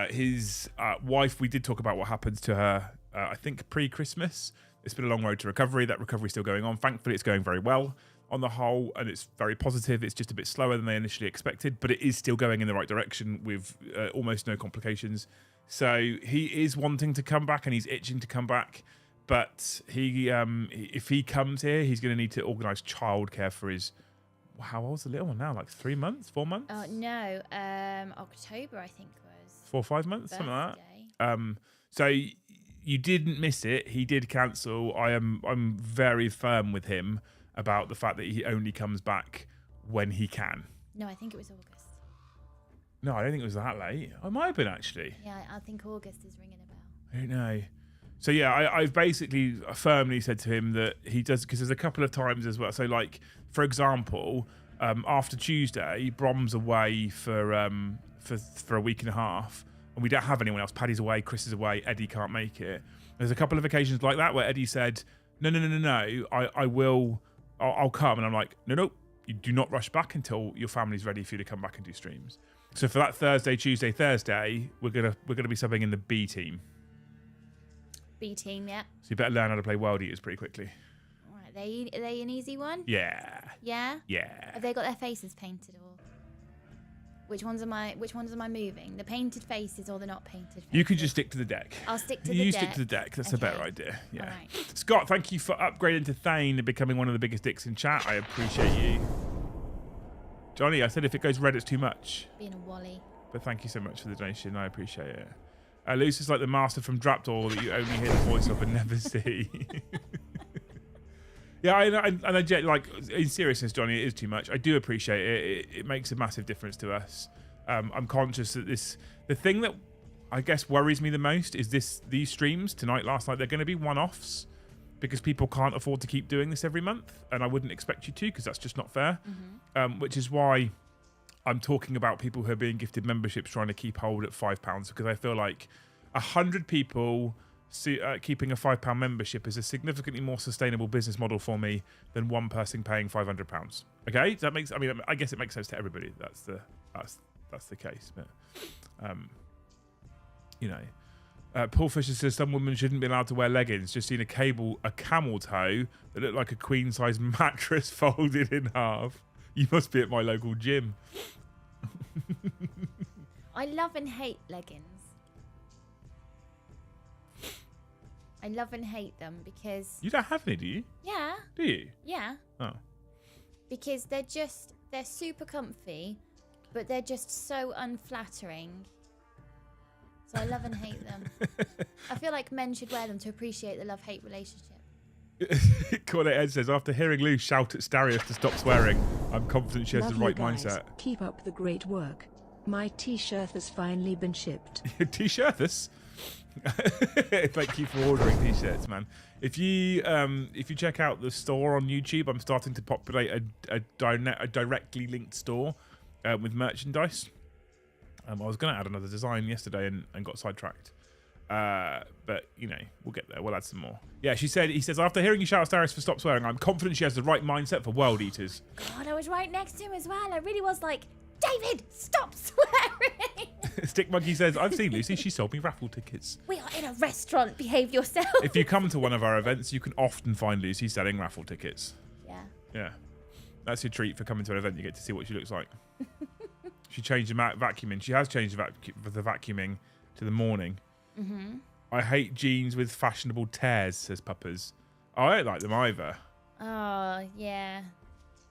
His wife, we did talk about what happened to her, I think pre-Christmas. It's been a long road to recovery. That recovery is still going on. Thankfully, it's going very well on the whole, and it's very positive. It's just a bit slower than they initially expected, but it is still going in the right direction with almost no complications. So he is wanting to come back and he's itching to come back. But if he comes here, he's going to need to organise childcare for his... How old's the little one now? Like 3 months? 4 months? No, October, I think was. 4 or 5 months? Birthday. Something like that. So you didn't miss it. He did cancel. I'm very firm with him about the fact that he only comes back when he can. No, I think it was August. No, I don't think it was that late. I might have been, actually. Yeah, I think August is ringing a bell. I don't know. So yeah, I've basically firmly said to him that he does, because there's a couple of times as well. So like, for example, after Tuesday, Brom's away for a week and a half, and we don't have anyone else. Paddy's away, Chris is away, Eddie can't make it. There's a couple of occasions like that where Eddie said, no, I'll come, and I'm like, no, you do not rush back until your family's ready for you to come back and do streams. So for that Tuesday, Thursday, we're gonna be subbing in the B team. B team, yeah. So you better learn how to play World Eaters pretty quickly. All right, are they an easy one? Yeah. Yeah. Yeah. Have they got their faces painted, or which ones am I moving? The painted faces or the not painted faces? You could just stick to the deck. I'll stick to the deck. You stick to the deck. That's a better idea. Yeah. All right. Scott, thank you for upgrading to Thane and becoming one of the biggest dicks in chat. I appreciate you. Johnny, I said if it goes red, it's too much. Being a wally. But thank you so much for the donation. I appreciate it. Luce is like the master from Drapdoor that you only hear the voice of and never see. Yeah, I get, like, in seriousness, Johnny, it is too much. I do appreciate it. It makes a massive difference to us. I'm conscious that the thing that I guess worries me the most is these streams tonight, last night, they're going to be one-offs because people can't afford to keep doing this every month, and I wouldn't expect you to, because that's just not fair. Mm-hmm. Which is why I'm talking about people who are being gifted memberships trying to keep hold at £5, because I feel like 100 people keeping a £5 membership is a significantly more sustainable business model for me than one person paying £500. Okay, that makes. I mean, I guess it makes sense to everybody. That's the case, but Paul Fisher says some women shouldn't be allowed to wear leggings. Just seen a camel toe that looked like a queen-size mattress folded in half. You must be at my local gym. I love and hate leggings. I love and hate them because... You don't have any, do you? Yeah. Do you? Yeah. Oh. Because they're super comfy, but they're just so unflattering. So I love and hate them. I feel like men should wear them to appreciate the love-hate relationship. Cornet Ed says, after hearing Lou shout at Starius to stop swearing, I'm confident she has Love the right you guys. mindset. Keep up the great work. My t-shirt has finally been shipped. T-shirts? Thank you for ordering t-shirts, man. If you check out the store on YouTube, I'm starting to populate a directly linked store with merchandise. I was going to add another design yesterday and got sidetracked. But, you know, we'll get there. We'll add some more. Yeah, he says, after hearing you shout at Starius for stop swearing, I'm confident she has the right mindset for world eaters. God, I was right next to him as well. I really was like, David, stop swearing. Stick Monkey says, I've seen Lucy. She sold me raffle tickets. We are in a restaurant. Behave yourself. If you come to one of our events, you can often find Lucy selling raffle tickets. Yeah. Yeah. That's your treat for coming to an event. You get to see what she looks like. She changed the vacuuming. She has changed the vacuuming to the morning. Mm-hmm. I hate jeans with fashionable tears, says Puppers. Oh, I don't like them either. Oh, yeah.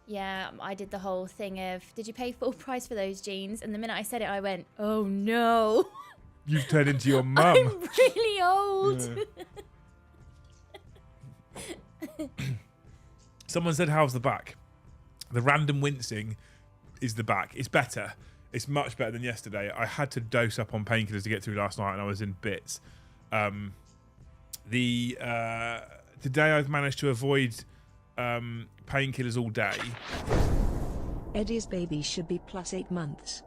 Yeah, I did the whole thing of, did you pay full price for those jeans? And the minute I said it, I went, oh, no. You've turned into your mum. I'm really old. Yeah. Someone said, how's the back? The random wincing is the back. It's better. It's much better than yesterday. I had to dose up on painkillers to get through last night, and I was in bits. Today I've managed to avoid painkillers all day. Eddie's baby should be +8 months.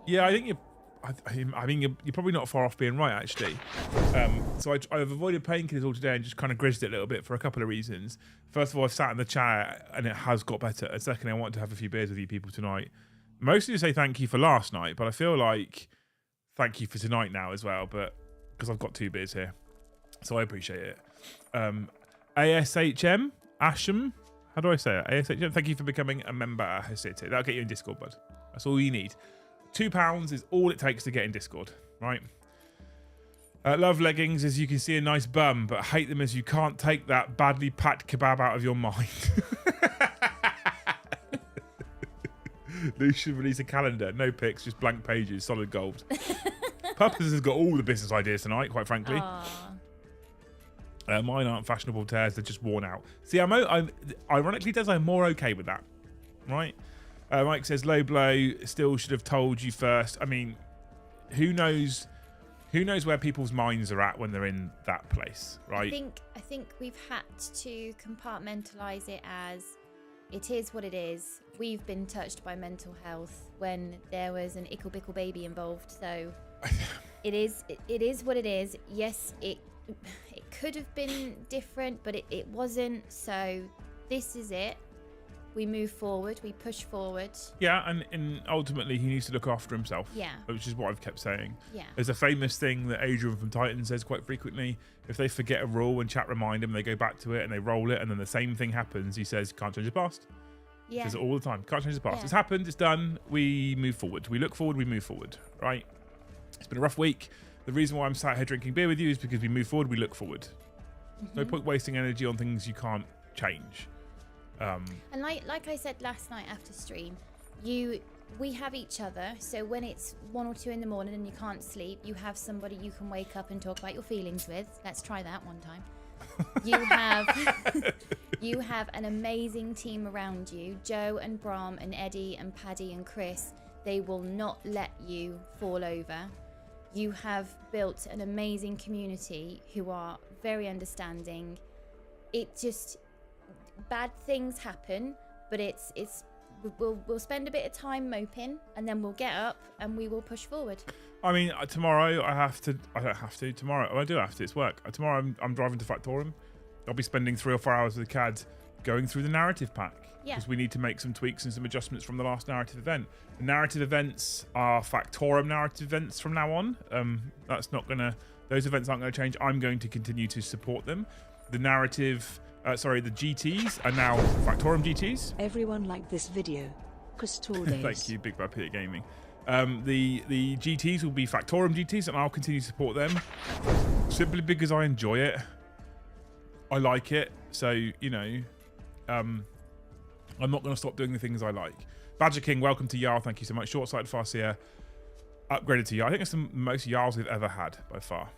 Yeah, I think you're probably not far off being right, actually. So I've avoided painkillers all today and just kind of grizzled it a little bit for a couple of reasons. First of all, I've sat in the chair and it has got better. And secondly, I want to have a few beers with you people tonight. Mostly to say thank you for last night, but I feel like thank you for tonight now as well, but because I've got 2 beers here. So I appreciate it. ASHM, Asham, how do I say it? ASHM, thank you for becoming a member at City. That'll get you in Discord, bud. That's all you need. £2 is all it takes to get in Discord, right? Love leggings as you can see a nice bum, but hate them as you can't take that badly packed kebab out of your mind. Lou should release a calendar. No pics, just blank pages, solid gold. Puppers has got all the business ideas tonight, quite frankly. Mine aren't fashionable tears, they're just worn out. See, I'm ironically, I'm more okay with that, right? Mike says, low blow, still should have told you first. I mean, who knows where people's minds are at when they're in that place, right? I think we've had to compartmentalize it as it is what it is. We've been touched by mental health when there was an ickle bickle baby involved, so it is what it is. Yes, it could have been different, but it wasn't, so this is it. We move forward, we push forward. Yeah, and ultimately he needs to look after himself. Yeah. Which is what I've kept saying. Yeah. There's a famous thing that Adrian from Titan says quite frequently. If they forget a rule and chat remind them, they go back to it and they roll it, and then the same thing happens. He says, can't change the past. Yeah. He says it all the time. Can't change the past. Yeah. It's happened, it's done. We move forward. We look forward, we move forward. Right? It's been a rough week. The reason why I'm sat here drinking beer with you is because we move forward, we look forward. No point wasting energy on things you can't change. And like I said last night after stream, we have each other, so when it's 1 or 2 in the morning and you can't sleep, you have somebody you can wake up and talk about your feelings with. Let's try that one time. You have an amazing team around you. Joe and Bram and Eddie and Paddy and Chris, they will not let you fall over. You have built an amazing community who are very understanding. It just, bad things happen, but we'll spend a bit of time moping and then we'll get up and we will push forward. I mean, tomorrow I don't have to tomorrow. I do have to, it's work. Tomorrow I'm driving to Factorum. I'll be spending 3 or 4 hours with the CAD going through the narrative pack. Yeah. Because we need to make some tweaks and some adjustments from the last narrative event. The narrative events are Factorum narrative events from now on. Those events aren't going to change. I'm going to continue to support them. The narrative, the GTs are now Factorum GTs. Everyone liked this video. Custodians. Thank you, Big Bad Peter Gaming. The GTs will be Factorum GTs, and I'll continue to support them simply because I enjoy it. I like it, so you know, I'm not going to stop doing the things I like. Badger King, welcome to Jarl. Thank you so much. Short-sighted Farseer, upgraded to Jarl. I think it's the most Jarls we've ever had by far.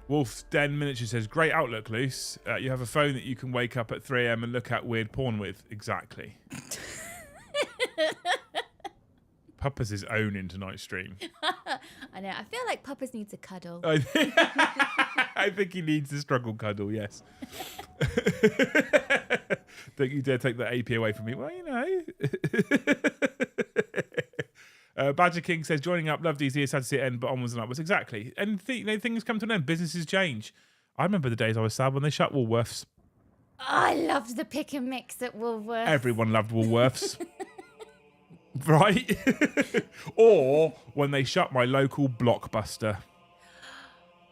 Wolf Den Miniature says, great outlook, Luce. You have a phone that you can wake up at 3 a.m. and look at weird porn with. Exactly. Puppas is owning tonight's stream. I know. I feel like Puppas needs a cuddle. I think he needs a struggle cuddle, yes. Don't you dare take that AP away from me. Well, you know. Badger King says, joining up, love DZ, sad to see it end, but onwards and upwards. Exactly. And things come to an end. Businesses change. I remember the days I was sad when they shut Woolworths. I loved the pick and mix at Woolworths. Everyone loved Woolworths. Right? Or when they shut my local Blockbuster.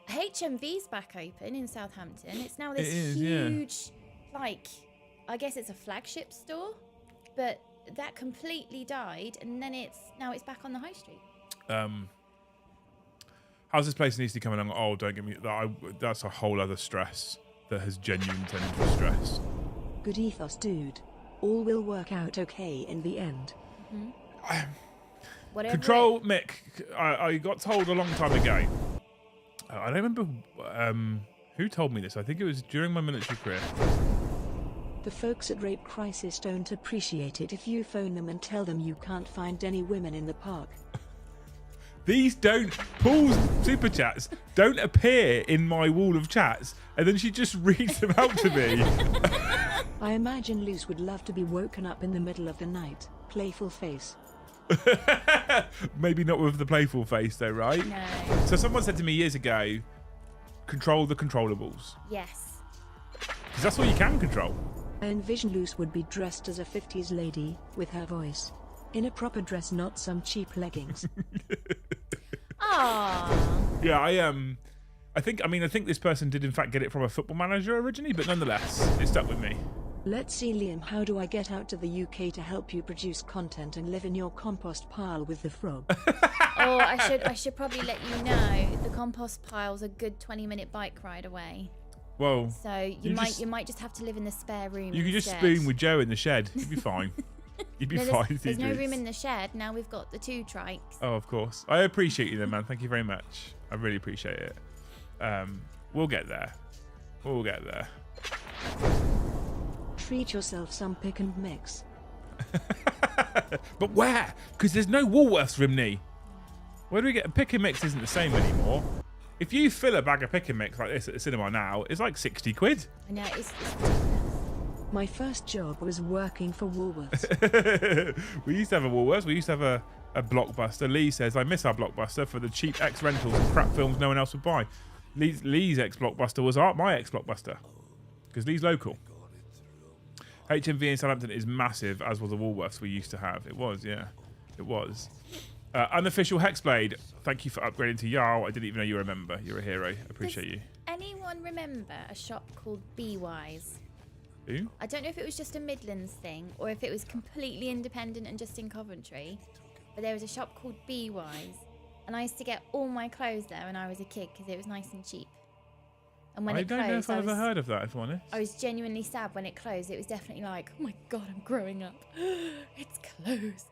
HMV's back open in Southampton. It's now this huge, like, I guess it's a flagship store, but that completely died, and then now it's back on the high street. How's this place needs to come along? Oh, don't get me that's a whole other stress that has genuine tender stress. Good ethos, dude. All will work out okay in the end. Control Mick, I got told a long time ago. I don't remember who told me this. I think it was during my military career. The folks at Rape Crisis don't appreciate it if you phone them and tell them you can't find any women in the park. Paul's super chats don't appear in my wall of chats, and then she just reads them out to me. I imagine Luce would love to be woken up in the middle of the night. Playful face. Maybe not with the playful face though, right? No. So someone said to me years ago, control the controllables. Yes. Because that's all you can control. I envision Luce would be dressed as a 50s lady, with her voice. In a proper dress, not some cheap leggings. Aww. Yeah, I think this person did in fact get it from a football manager originally, but nonetheless, it stuck with me. Let's see, Liam, how do I get out to the UK to help you produce content and live in your compost pile with the frog? Oh, I should probably let you know the compost pile's a good 20-minute bike ride away. Well, so you might just have to live in the spare room. You could just spoon with Joe in the shed. You'd be fine. You'd be fine. There's no room in the shed. Now we've got the 2 trikes. Oh, of course. I appreciate you then, man. Thank you very much. I really appreciate it. We'll get there. We'll get there. Treat yourself some pick and mix. But where? Because there's no Woolworths, Rimney. Where do we get a pick and mix? Isn't the same anymore. If you fill a bag of pick and mix like this at the cinema now, it's like 60 quid. I know, it's ridiculous. My first job was working for Woolworths. We used to have a Woolworths. We used to have a Blockbuster. Lee says, I miss our Blockbuster for the cheap ex-rentals and crap films no one else would buy. Lee's ex-Blockbuster was my ex-Blockbuster. Because Lee's local. HMV in Southampton is massive, as was the Woolworths we used to have. It was, yeah. It was. Unofficial Hexblade, thank you for upgrading to Jarl. I didn't even know you were a member. You're a hero. Appreciate you. Anyone remember a shop called Be-Wise? Who? I don't know if it was just a Midlands thing or if it was completely independent and just in Coventry. But there was a shop called Be-Wise. And I used to get all my clothes there when I was a kid because it was nice and cheap. And when I it don't know if closed, I've ever heard of that, if I'm honest. I was genuinely sad when it closed. It was definitely like, oh my God, I'm growing up. It's closed.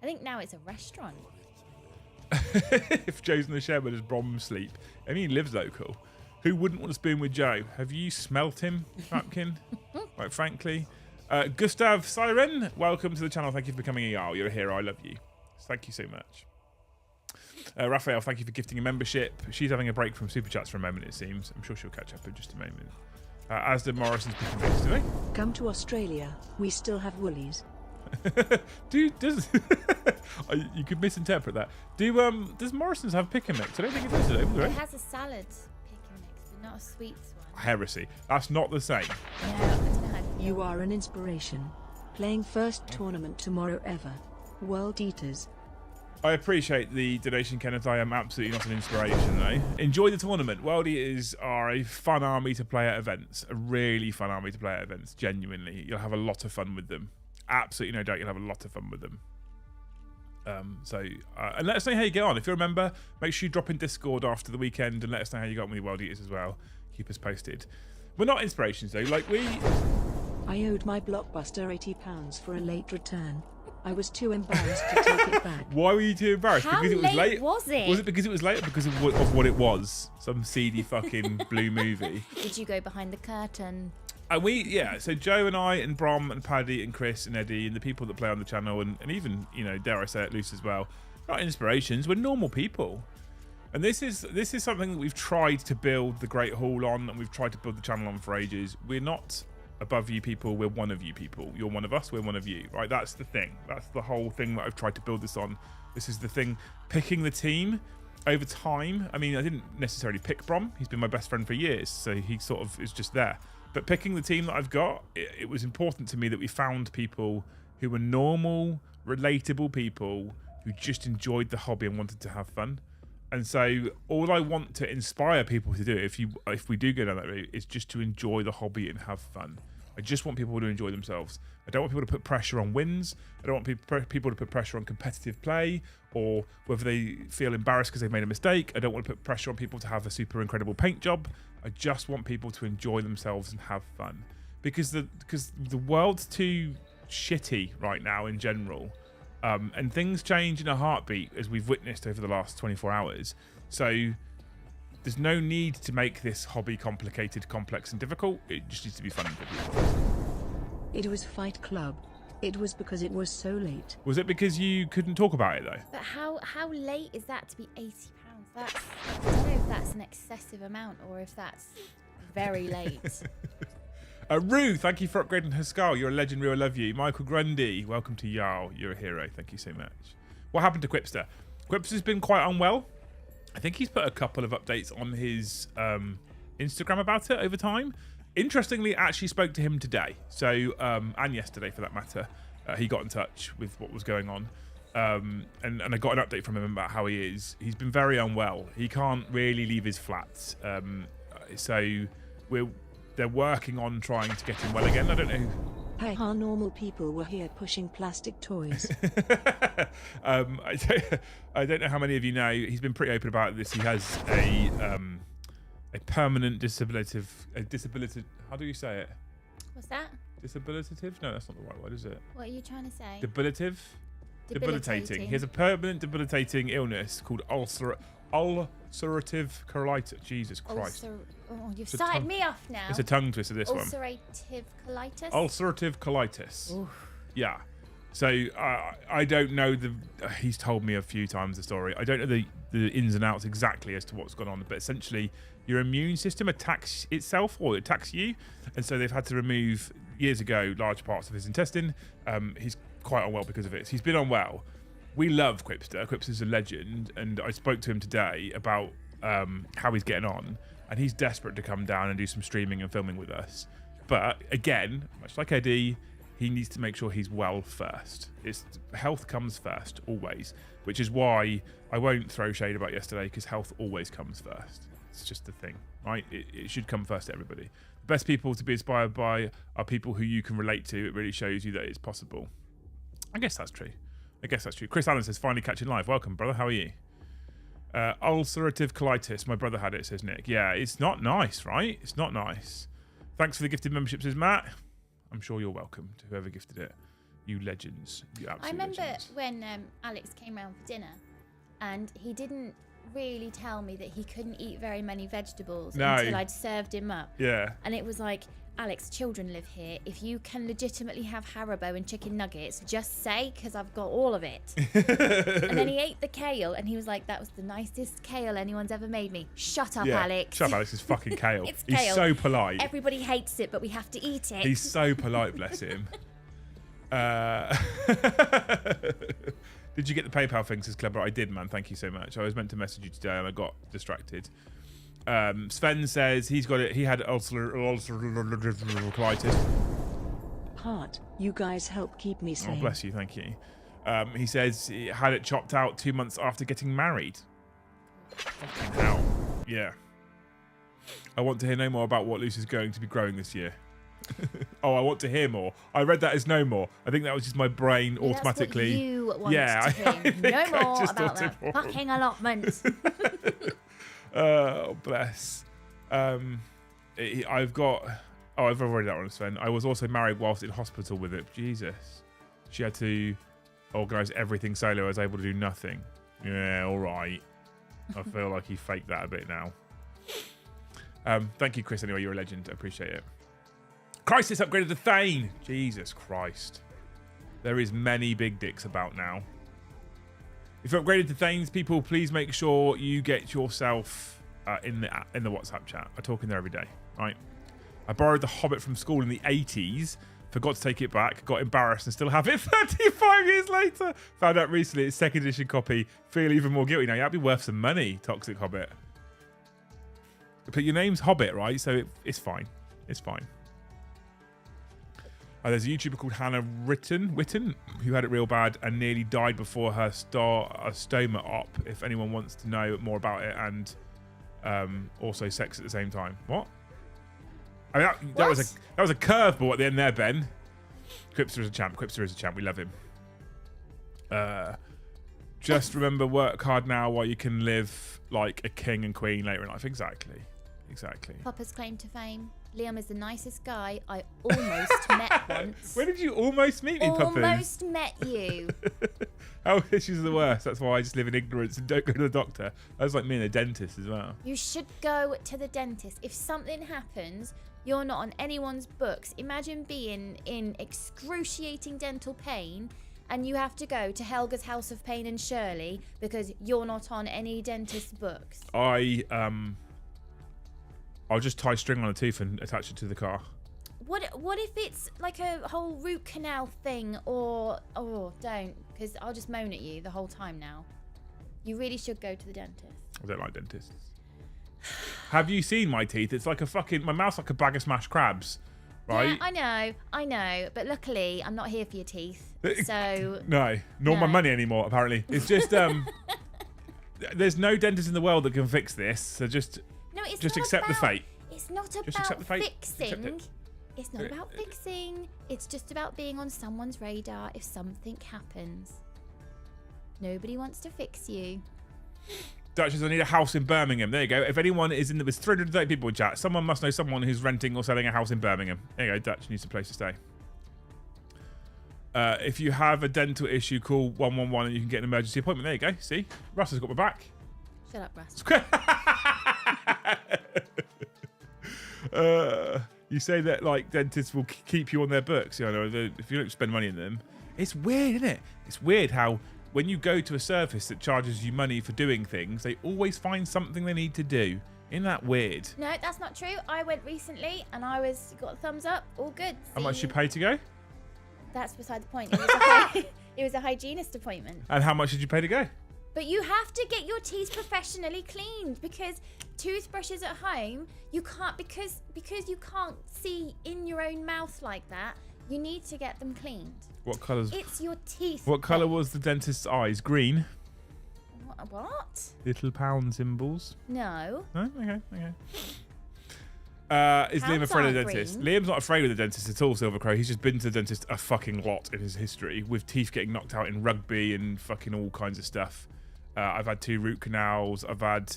I think now it's a restaurant. If Joe's in the shed with his bomb sleep, and he lives local, who wouldn't want to spoon with Joe? Have you smelt him, Rapkin? Quite frankly. Gustav Siren, welcome to the channel. Thank you for becoming a Jarl. You're a hero. I love you. Thank you so much. Raphael, thank you for gifting a membership. She's having a break from Super Chats for a moment, it seems. I'm sure she'll catch up in just a moment. As did Morrison's picking mix, do they? Come to Australia. We still have Woolies. Dude, does you could misinterpret that. Does Morrison's have pick and mix? I don't think it does. It has a salad pick and mix, but not a sweets one. heresy. That's not the same. Yeah, I don't know how to feel. You are an inspiration. Playing first tournament tomorrow ever. World Eaters. I appreciate the donation, Kenneth. I am absolutely not an inspiration, though. Enjoy the tournament. World Eaters are a fun army to play at events. A really fun army to play at events. Genuinely. You'll have a lot of fun with them. Absolutely no doubt you'll have a lot of fun with them. And let us know how you get on. If you're a member, make sure you drop in Discord after the weekend and let us know how you got on with the World Eaters as well. Keep us posted. We're not inspirations, though. I owed my Blockbuster £80 for a late return. I was too embarrassed to take it back. Why were you too embarrassed? How because it was late was it? Was it because it was late or because of what it was? Some seedy fucking blue movie. Did you go behind the curtain? So Joe and I and Brom and Paddy and Chris and Eddie and the people that play on the channel and even, dare I say it, Luce as well, not inspirations, we're normal people. And this is something that we've tried to build the Great Hall on, and we've tried to build the channel on for ages. We're not above you people, we're one of you people. You're one of us, we're one of you, right? That's the thing. That's the whole thing that I've tried to build this on. This is the thing. Picking the team over time. I mean, I didn't necessarily pick Brom. He's been my best friend for years, so he sort of is just there. But picking the team that I've got, it was important to me that we found people who were normal, relatable people who just enjoyed the hobby and wanted to have fun. And so all I want to inspire people to do, if we do go down that route, is just to enjoy the hobby and have fun. I just want people to enjoy themselves. I don't want people to put pressure on wins. I don't want people to put pressure on competitive play or whether they feel embarrassed because they've made a mistake. I don't want to put pressure on people to have a super incredible paint job. I just want people to enjoy themselves and have fun. Because the world's too shitty right now in general. And things change in a heartbeat, as we've witnessed over the last 24 hours. So there's no need to make this hobby complicated, complex, and difficult. It just needs to be fun for people. It was Fight Club. It was because it was so late. Was it because you couldn't talk about it, though? But how late is that to be £80? I don't know if that's an excessive amount or if that's very late. Rue, thank you for upgrading her skull. You're a legend, Rue. I love you. Michael Grundy, welcome to Yarl. You're a hero. Thank you so much. What happened to Quipster? Quipster's been quite unwell. I think he's put a couple of updates on his Instagram about it over time. Interestingly, actually spoke to him today. So, and yesterday for that matter. He got in touch with what was going on. And I got an update from him about how he is. He's been very unwell. He can't really leave his flats. So they're working on trying to get him well again. I don't know. Hey, how normal people were here pushing plastic toys. I don't know how many of you know. He's been pretty open about this. He has a permanent disability. How do you say it? What's that? Disabilitative? No, that's not the right word, is it? What are you trying to say? Debilitating. He has a permanent debilitating illness called ulcerative colitis. Jesus Christ. You've started me off now. It's a tongue twister, this one. Ulcerative colitis? Ulcerative colitis. Oof. Yeah. So I don't know he's told me a few times the story. I don't know the ins and outs exactly as to what's gone on, but essentially your immune system attacks itself or it attacks you. And so they've had to remove, years ago, large parts of his intestine. He's quite unwell because of it. He's been unwell. We love Quipster. Quipster's a legend, and I spoke to him today about how he's getting on, and he's desperate to come down and do some streaming and filming with us. But again, much like Eddie, he needs to make sure he's well first. Health comes first, always, which is why I won't throw shade about yesterday, because health always comes first. It's just the thing, right? It should come first to everybody. The best people to be inspired by are people who you can relate to. It really shows you that it's possible. I guess that's true. Chris Allen says, finally catching live. Welcome, brother. How are you? Ulcerative colitis. My brother had it, says Nick. Yeah, it's not nice, right? It's not nice. Thanks for the gifted membership, says Matt. I'm sure you're welcome to whoever gifted it. You legends. You absolute I remember legends. when Alex came round for dinner and he didn't really tell me that he couldn't eat very many vegetables until I'd served him up. Yeah. And it was like, Alex, children live here. If you can legitimately have Haribo and chicken nuggets, just say, because I've got all of it. And then he ate the kale, and he was like, that was the nicest kale anyone's ever made me. Shut up, Alex. Shut up, Alex. It's fucking kale. It's He's kale. so polite. Everybody hates it, but we have to eat it. He's so polite, bless him. Did you get the PayPal thing, says Clever? I did, man. Thank you so much. I was meant to message you today, and I got distracted. Sven says he's got it. He had ulcerative colitis. Heart, you guys help keep me sane. Oh, bless you. Thank you. He says he had it chopped out 2 months after getting married. Fucking hell. Yeah. I want to hear no more about what Luce is going to be growing this year. Oh, I want to hear more. I read that as no more. I think that was just my brain automatically. That's what you want to hear. No more about that fucking allotment. Oh, bless. I've got... Oh, I've already that one, Sven. I was also married whilst in hospital with it. Jesus. She had to organise everything solo. I was able to do nothing. Yeah, all right. I feel like he faked that a bit now. Thank you, Chris. Anyway, you're a legend. I appreciate it. Crisis upgraded to Thane. Jesus Christ. There is many big dicks about now. If you're upgraded to Thanes, people, please make sure you get yourself in the WhatsApp chat. I talk in there every day, right? I borrowed The Hobbit from school in the 80s. Forgot to take it back. Got embarrassed and still have it 35 years later. Found out recently it's second edition copy. Feel even more guilty now. That'd be worth some money, Toxic Hobbit. But your name's Hobbit, right? So it's fine. It's fine. There's a YouTuber called Hannah Witten who had it real bad and nearly died before her stoma op. If anyone wants to know more about it, and also sex at the same time. What? I mean, that was a curveball at the end there, Ben. Quipster is a champ. Quipster is a champ. We love him. Just remember, work hard now while you can live like a king and queen later in life. Exactly. Popper's claim to fame. Liam is the nicest guy I almost met once. When did you almost meet me, Puppers? Almost met you. Health issues are the worst. That's why I just live in ignorance and don't go to the doctor. That's like me and a dentist as well. You should go to the dentist. If something happens, you're not on anyone's books. Imagine being in excruciating dental pain and you have to go to Helga's House of Pain and Shirley because you're not on any dentist's books. I'll just tie string on a tooth and attach it to the car. What if it's like a whole root canal thing, or don't, because I'll just moan at you the whole time now. You really should go to the dentist. I don't like dentists. Have you seen my teeth? It's like my mouth's like a bag of smashed crabs, right? Yeah, I know, but luckily I'm not here for your teeth, so no, nor my money anymore. Apparently, it's just there's no dentist in the world that can fix this, so just accept the fate. It's not about fixing. It's not about fixing. It's just about being on someone's radar if something happens. Nobody wants to fix you. Duchess, I need a house in Birmingham. There you go. If anyone is there's 330 people in chat. Someone must know someone who's renting or selling a house in Birmingham. There you go. Dutch needs a place to stay. If you have a dental issue, call 111 and you can get an emergency appointment. There you go. See? Russ has got my back. Shut up, Russ. You say that like dentists will keep you on their books. You know, if you don't spend money in them. It's weird, isn't it? It's weird how when you go to a service that charges you money for doing things, they always find something they need to do. Isn't that weird? No, that's not true. I went recently and got a thumbs up. All good. How much did you pay to go? That's beside the point. It was a hygienist appointment. And how much did you pay to go? But you have to get your teeth professionally cleaned because toothbrushes at home, you can't, because you can't see in your own mouth like that. You need to get them cleaned. What colours? It's your teeth. What colour was the dentist's eyes? Green? What? Little pound symbols? No. No? Okay. Is Liam afraid of the dentist? Liam's not afraid of the dentist at all, Silvercrow. He's just been to the dentist a fucking lot in his history, with teeth getting knocked out in rugby and fucking all kinds of stuff. I've had 2 root canals. I've had...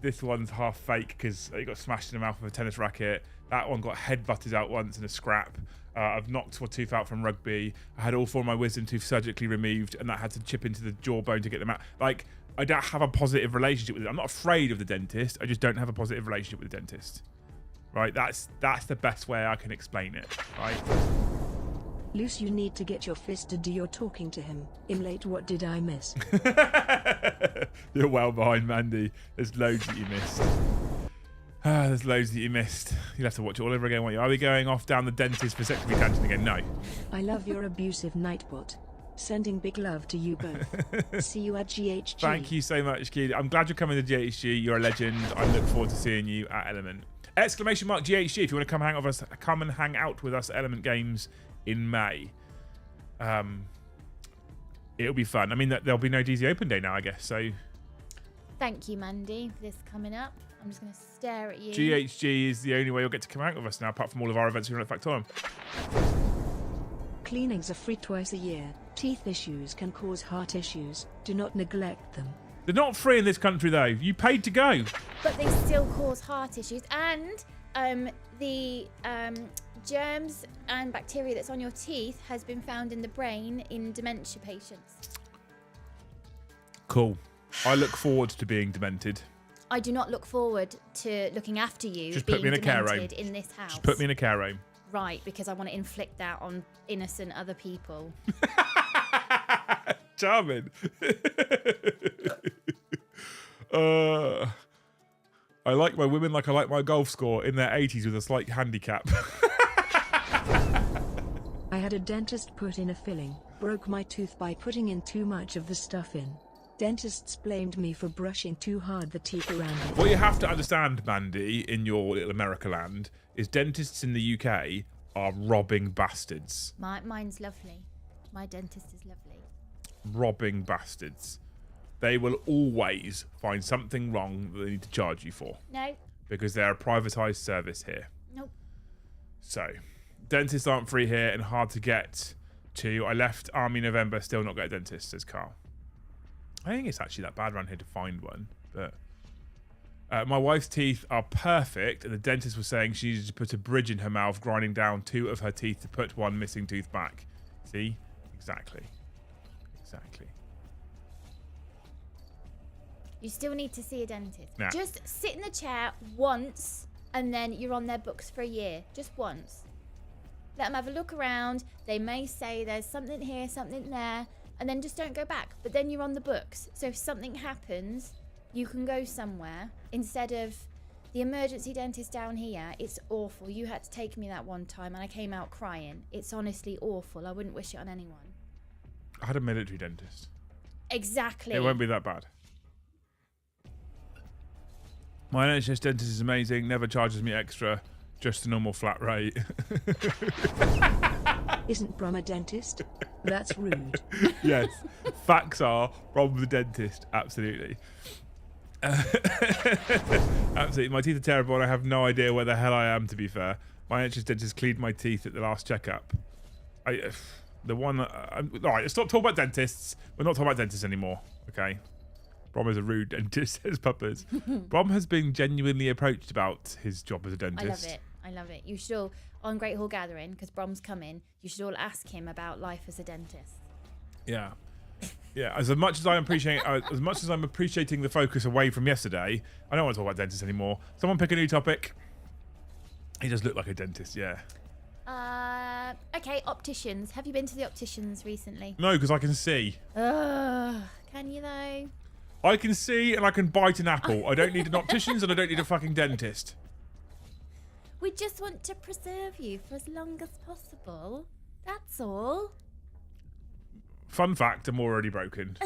This one's half fake because he got smashed in the mouth with a tennis racket. That one got head-butted out once in a scrap. I've knocked a tooth out from rugby. I had all 4 of my wisdom teeth surgically removed, and that had to chip into the jawbone to get them out. Like, I don't have a positive relationship with it. I'm not afraid of the dentist. I just don't have a positive relationship with the dentist. Right? That's the best way I can explain it. Right? Luce, you need to get your fist to do your talking to him. Late, what did I miss? You're well behind, Mandy. There's loads that you missed. There's loads that you missed. You'll have to watch it all over again, won't you? Are we going off down the dentist vasectomy tangent again? No. I love your abusive nightbot. Sending big love to you both. See you at GHG. Thank you so much, Keely. I'm glad you're coming to GHG. You're a legend. I look forward to seeing you at Element. Exclamation mark GHG if you want to come hang out with us. Come and hang out with us at Element Games in May. It'll be fun. I mean, there'll be no DZ Open Day now, I guess. So, thank you, Mandy, for this coming up. I'm just going to stare at you. GHG is the only way you'll get to come out with us now, apart from all of our events we run at Factorum. Cleanings are free twice a year. Teeth issues can cause heart issues. Do not neglect them. They're not free in this country, though. You paid to go. But they still cause heart issues. And the germs and bacteria that's on your teeth has been found in the brain in dementia patients. Cool. I look forward to being demented. I do not look forward to looking after you Just being put me in a care home. demented in this house. Just put me in a care home. Right, because I want to inflict that on innocent other people. Charming. I like my women like I like my golf score in their 80s with a slight handicap. I had a dentist put in a filling. Broke my tooth by putting in too much of the stuff in. Dentists blamed me for brushing too hard the teeth around it. What you have to understand, Mandy, in your little America land, is dentists in the UK are robbing bastards. Mine's lovely. My dentist is lovely. Robbing bastards. They will always find something wrong that they need to charge you for. No. Because they're a privatised service here. Nope. So, dentists aren't free here and hard to get to. I left Army November, still not got a dentist, says Carl. I think it's actually that bad around here to find one, but my wife's teeth are perfect, and the dentist was saying she needed to put a bridge in her mouth, grinding down 2 of her teeth to put one missing tooth back. See? Exactly. Exactly. You still need to see a dentist. Nah. Just sit in the chair once, and then you're on their books for a year. Just once. Let them have a look around. They may say there's something here, something there, and then just don't go back. But then you're on the books. So if something happens, you can go somewhere instead of the emergency dentist down here. It's awful. You had to take me that one time and I came out crying. It's honestly awful. I wouldn't wish it on anyone. I had a military dentist. Exactly. It won't be that bad. My NHS dentist is amazing. Never charges me extra. Just a normal flat rate. Isn't Brom a dentist? That's rude. Yes. Facts are Brom the dentist. Absolutely. Absolutely. My teeth are terrible and I have no idea where the hell I am, to be fair. My NHS dentist cleaned my teeth at the last checkup. All right, stop talking about dentists. We're not talking about dentists anymore, okay? Brom is a rude dentist, says Puppers. Brom has been genuinely approached about his job as a dentist. I love it. You should all, on Great Hall Gathering, because Brom's coming, you should all ask him about life as a dentist. Yeah. Yeah, as much as I'm appreciating the focus away from yesterday, I don't want to talk about dentists anymore. Someone pick a new topic. He does look like a dentist, yeah. Okay, opticians. Have you been to the opticians recently? No, because I can see. Can you though? I can see and I can bite an apple. I don't need an opticians and I don't need a fucking dentist. We just want to preserve you for as long as possible. That's all. Fun fact, I'm already broken.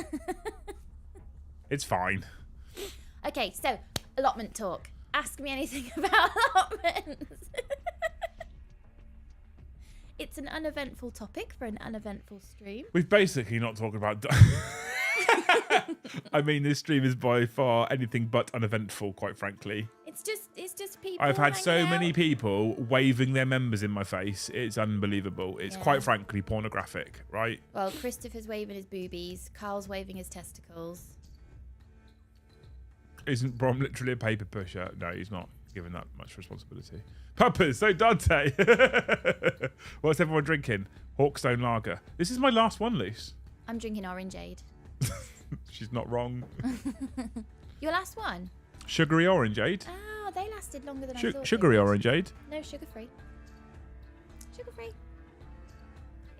It's fine. Okay, so allotment talk. Ask me anything about allotments. It's an uneventful topic for an uneventful stream. We've basically not talked about... I mean, this stream is by far anything but uneventful, quite frankly. It's just people. I've had so out. many people waving their members in my face. It's unbelievable. It's quite frankly pornographic, right? Well, Christopher's waving his boobies. Carl's waving his testicles. Isn't Brom literally a paper pusher? No, he's not given that much responsibility. Puppers, so Dante. What's everyone drinking? Hawkstone Lager. This is my last one, Luce. I'm drinking Orangeade. She's not wrong. Your last one? Sugary Orangeade. Oh, they lasted longer than I thought. Sugary Orangeade. No, sugar-free. Sugar-free.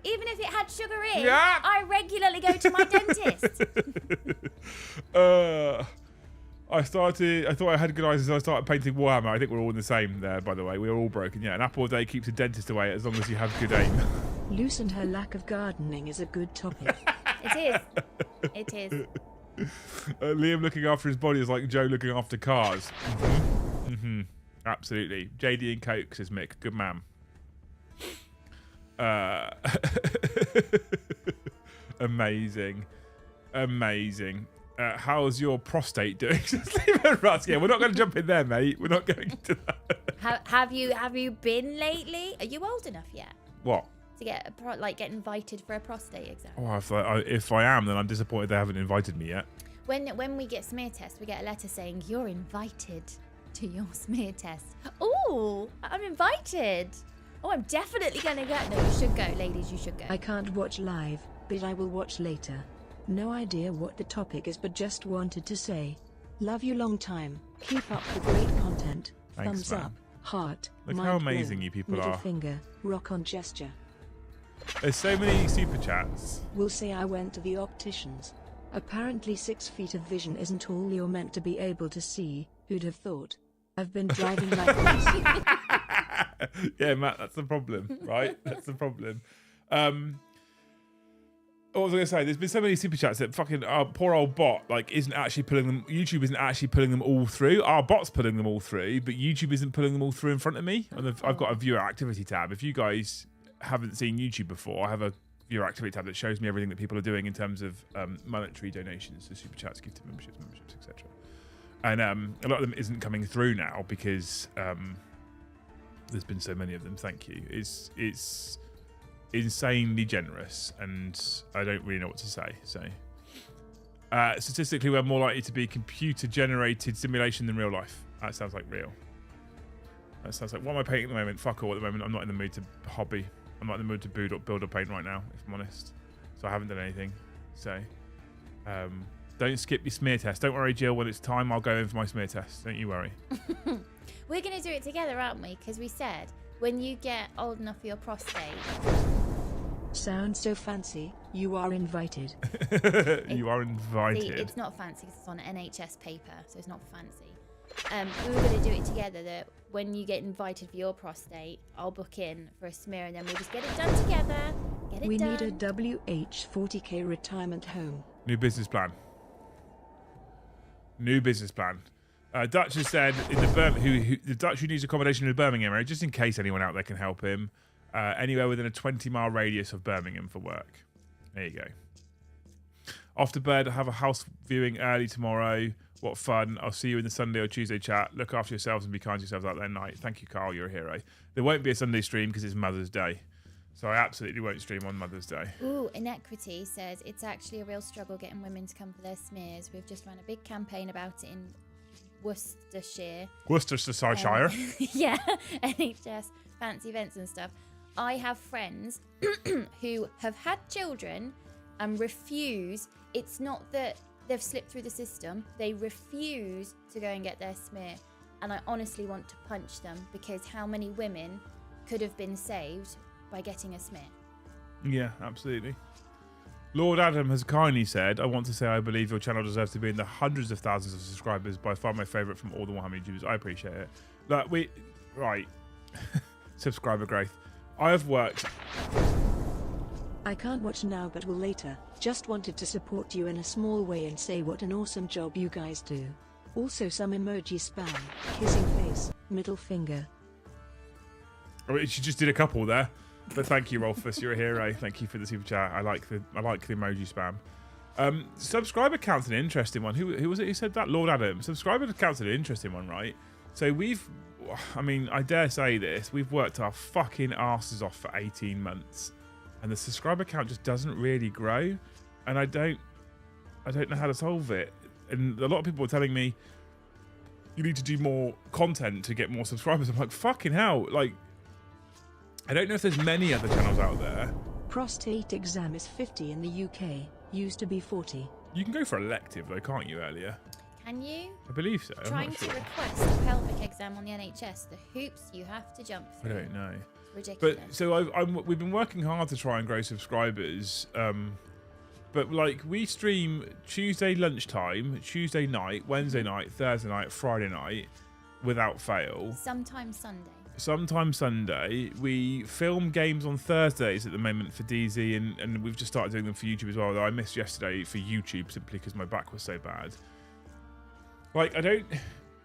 Even if it had sugar in, yeah. I regularly go to my dentist. I thought I had good eyes as I started painting Warhammer. I think we're all in the same there, by the way. We're all broken. Yeah, an apple a day keeps a dentist away as long as you have good aim. Loose and her lack of gardening is a good topic. It is. It is. Liam looking after his body is like Joe looking after cars. Absolutely. JD and Coke, says Mick. Good man. Amazing. How's your prostate doing? Yeah, we're not going to jump in there, mate. We're not going to that. Have you been lately? Are you old enough yet? What? To get get invited for a prostate exam? Oh, if I am, then I'm disappointed they haven't invited me yet. When we get smear tests, we get a letter saying you're invited to your smear test. Oh, I'm invited. Oh, I'm definitely going to go. No, you should go, ladies. You should go. I can't watch live, but I will watch later. No idea what the topic is, but just wanted to say, love you long time. Keep up the great content. Thanks, Thumbs man. up, heart. Look mind how amazing blown, you people middle are. Finger, rock on gesture. There's so many super chats. Will say I went to the opticians. Apparently 6 feet of vision isn't all you're meant to be able to see. Who'd have thought? I've been driving like this. Yeah, Matt, that's the problem, right? That's the problem. What was I going to say? There's been so many super chats that fucking our poor old bot isn't actually pulling them. YouTube isn't actually pulling them all through. Our bot's pulling them all through, but YouTube isn't pulling them all through in front of me. I've got a viewer activity tab. If you guys haven't seen YouTube before, I have a viewer activity tab that shows me everything that people are doing in terms of monetary donations, so super chats, gifted memberships, etc. And a lot of them isn't coming through now because there's been so many of them. Thank you. It's insanely generous, and I don't really know what to say. So, statistically, we're more likely to be computer-generated simulation than real life. That sounds like real. That sounds like, what am I painting at the moment? Fuck all at the moment. I'm not in the mood to hobby. I'm not in the mood to build or paint right now, if I'm honest. So I haven't done anything. So, don't skip your smear test. Don't worry, Jill. When it's time, I'll go in for my smear test. Don't you worry. We're going to do it together, aren't we? Because we said when you get old enough for your prostate. Sounds so fancy. You are invited. You are invited. See, it's not fancy because it's on NHS paper, so it's not fancy. We were going to do it together, that when you get invited for your prostate, I'll book in for a smear and then we'll just get it done together. We need a WH40k retirement home. New business plan. Dutch has said in the the Dutch who needs accommodation in the Birmingham area, just in case anyone out there can help him, anywhere within a 20-mile radius of Birmingham for work. There you go. Off to bed. Have a house viewing early tomorrow. What fun. I'll see you in the Sunday or Tuesday chat. Look after yourselves and be kind to yourselves out there night. Thank you, Carl. You're a hero. There won't be a Sunday stream because it's Mother's Day. So I absolutely won't stream on Mother's Day. Ooh, Inequity says it's actually a real struggle getting women to come for their smears. We've just run a big campaign about it in Worcestershire. Worcestershire. Yeah, NHS, fancy events and stuff. I have friends who have had children and refuse. It's not that they've slipped through the system. They refuse to go and get their smear. And I honestly want to punch them because how many women could have been saved by getting a smear? Yeah, absolutely. Lord Adam has kindly said, I want to say I believe your channel deserves to be in the hundreds of thousands of subscribers. By far my favourite from all the Warhammer YouTubers. I appreciate it. Right. Subscriber growth. I have worked... I can't watch now but will later. Just wanted to support you in a small way and say what an awesome job you guys do. Also some emoji spam, kissing face, middle finger. Oh, she just did a couple there. But thank you, Rolfus. You're a hero. Thank you for the super chat. I like the emoji spam. Subscriber count's an interesting one. Who was it who said that? Lord Adam. Subscriber count's an interesting one, right? So I dare say this, we've worked our fucking asses off for 18 months. And the subscriber count just doesn't really grow. And I don't know how to solve it. And a lot of people are telling me, you need to do more content to get more subscribers. I'm like, fucking hell. I don't know if there's many other channels out there. Prostate exam is 50 in the UK. Used to be 40. You can go for elective though, can't you, earlier? Can you? I believe so. Trying to request a pelvic exam on the NHS, the hoops you have to jump through. I don't know. It's ridiculous. But so we've been working hard to try and grow subscribers. But we stream Tuesday lunchtime, Tuesday night, Wednesday night, Thursday night, Friday night, without fail. Sometimes Sunday. sometime Sunday. We film games on Thursdays at the moment for DZ, and we've just started doing them for YouTube as well, though I missed yesterday for YouTube simply because my back was so bad. Like,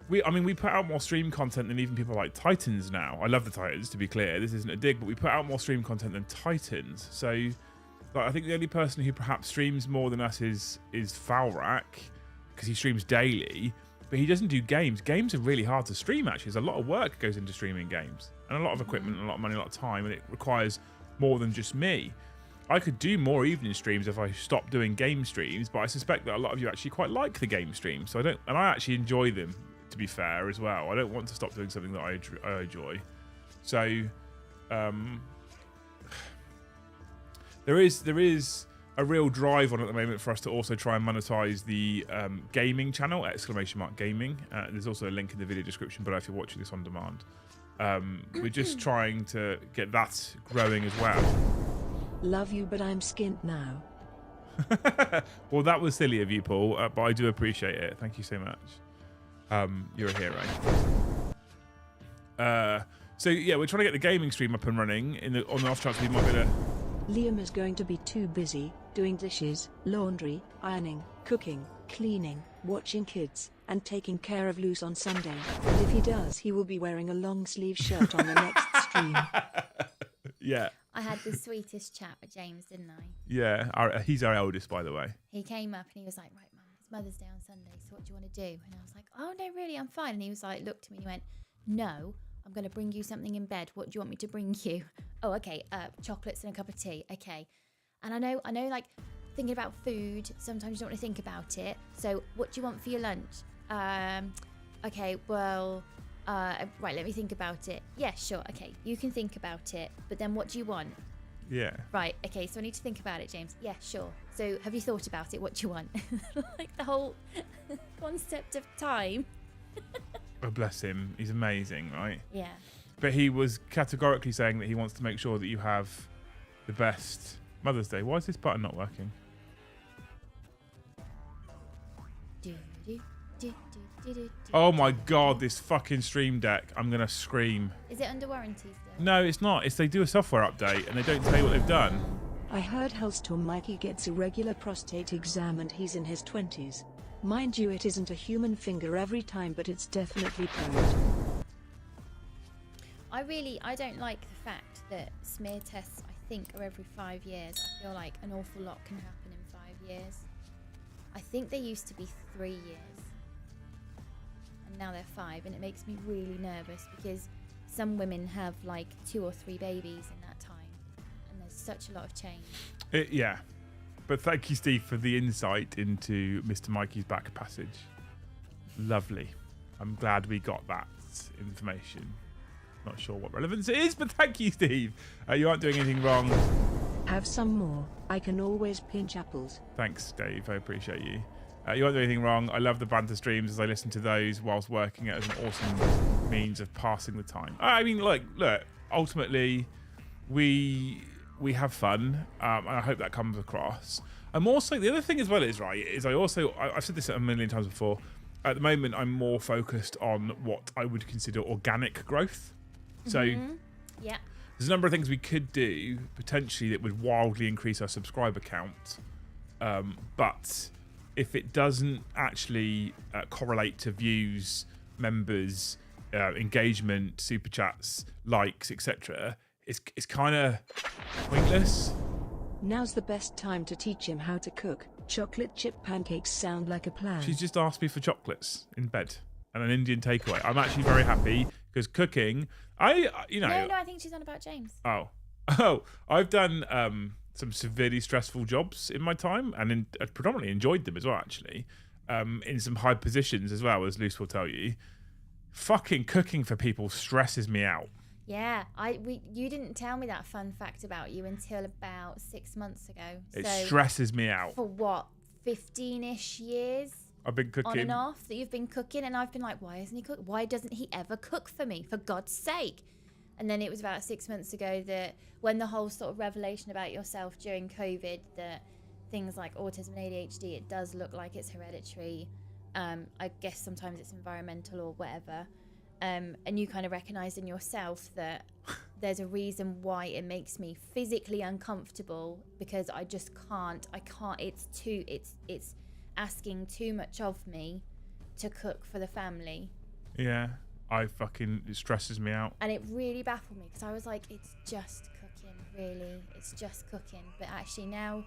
we put out more stream content than even people like Titans now. I love the Titans, to be clear. This isn't a dig, but we put out more stream content than Titans. So, like, I think the only person who perhaps streams more than us is Falrak, because he streams daily, but he doesn't do games. Games are really hard to stream, actually. There's a lot of work goes into streaming games, and a lot of equipment, and a lot of money, a lot of time, and it requires more than just me. I could do more evening streams if I stopped doing game streams, but I suspect that a lot of you actually quite like the game streams, so I actually enjoy them, to be fair, as well. I don't want to stop doing something that I enjoy. So, there is a real drive on at the moment for us to also try and monetize the gaming channel, !gaming. There's also a link in the video description below if you're watching this on demand. We're just trying to get that growing as well. Love you, but I'm skint now. Well, that was silly of you, Paul, but I do appreciate it. Thank you so much. You're a hero. So yeah, we're trying to get the gaming stream up and running on the off chance we might be able to... Liam is going to be too busy doing dishes, laundry, ironing, cooking, cleaning, watching kids, and taking care of Luce on Sunday. And if he does, he will be wearing a long sleeve shirt on the next stream. Yeah. I had the sweetest chat with James, didn't I? Yeah, he's our eldest, by the way. He came up and he was like, right, Mum, it's Mother's Day on Sunday, so what do you want to do? And I was like, oh, no, really, I'm fine. And he was like, looked at me and he went, no, I'm going to bring you something in bed. What do you want me to bring you? Oh, okay, chocolates and a cup of tea. Okay. And I know, like, thinking about food, sometimes you don't want to think about it. So what do you want for your lunch? Okay, well... right, let me think about it. Yeah, sure. Okay, you can think about it. But then what do you want? Yeah. Right, okay, so I need to think about it, James. Yeah, sure. So have you thought about it? What do you want? Like the whole concept of time. Oh, bless him. He's amazing, right? Yeah. But he was categorically saying that he wants to make sure that you have the best Mother's Day. Why is this button not working? Oh my god, this fucking Stream Deck. I'm going to scream. Is it under warranty still? No, it's not. They do a software update and they don't tell you what they've done. I heard Hellstorm Mikey gets a regular prostate exam and he's in his 20s. Mind you, it isn't a human finger every time, but it's definitely prone. I don't like the fact that smear tests, I think, are every 5 years. I feel like an awful lot can happen in 5 years. I think they used to be 3 years. And now they're 5, and it makes me really nervous because some women have like 2 or 3 babies in that time, and there's such a lot of change. Yeah. But thank you, Steve, for the insight into Mr. Mikey's back passage. Lovely. I'm glad we got that information. Not sure what relevance it is, but thank you, Steve. You aren't doing anything wrong. Have some more. I can always pinch apples. Thanks, Dave. I appreciate you. You aren't doing anything wrong. I love the banter streams as I listen to those whilst working it as an awesome means of passing the time. I mean, look, ultimately, we have fun, and I hope that comes across. I'm also, the other thing as well is, I've said this a million times before, at the moment I'm more focused on what I would consider organic growth. So yeah, there's a number of things we could do potentially that would wildly increase our subscriber count, but if it doesn't actually correlate to views, members, engagement, super chats, likes, etc., it's kind of pointless. Now's the best time to teach him how to cook. Chocolate chip pancakes sound like a plan. She's just asked me for chocolates in bed and an Indian takeaway. I'm actually very happy because cooking, No, I think she's on about James. Oh, I've done some severely stressful jobs in my time, and I've predominantly enjoyed them as well, actually, in some high positions as well, as Luce will tell you. Fucking cooking for people stresses me out. Yeah, you didn't tell me that fun fact about you until about 6 months ago. It stresses me out. For what, 15-ish years? I've been cooking. On and off that you've been cooking, and I've been like, why isn't he cooking? Why doesn't he ever cook for me? For God's sake. And then it was about 6 months ago that when the whole sort of revelation about yourself during COVID, that things like autism and ADHD, it does look like it's hereditary. I guess sometimes it's environmental or whatever. And you kind of recognize in yourself that there's a reason why it makes me physically uncomfortable, because I just can't. It's asking too much of me to cook for the family. Yeah, it stresses me out. And it really baffled me, because I was like, it's just cooking, really. It's just cooking. But actually now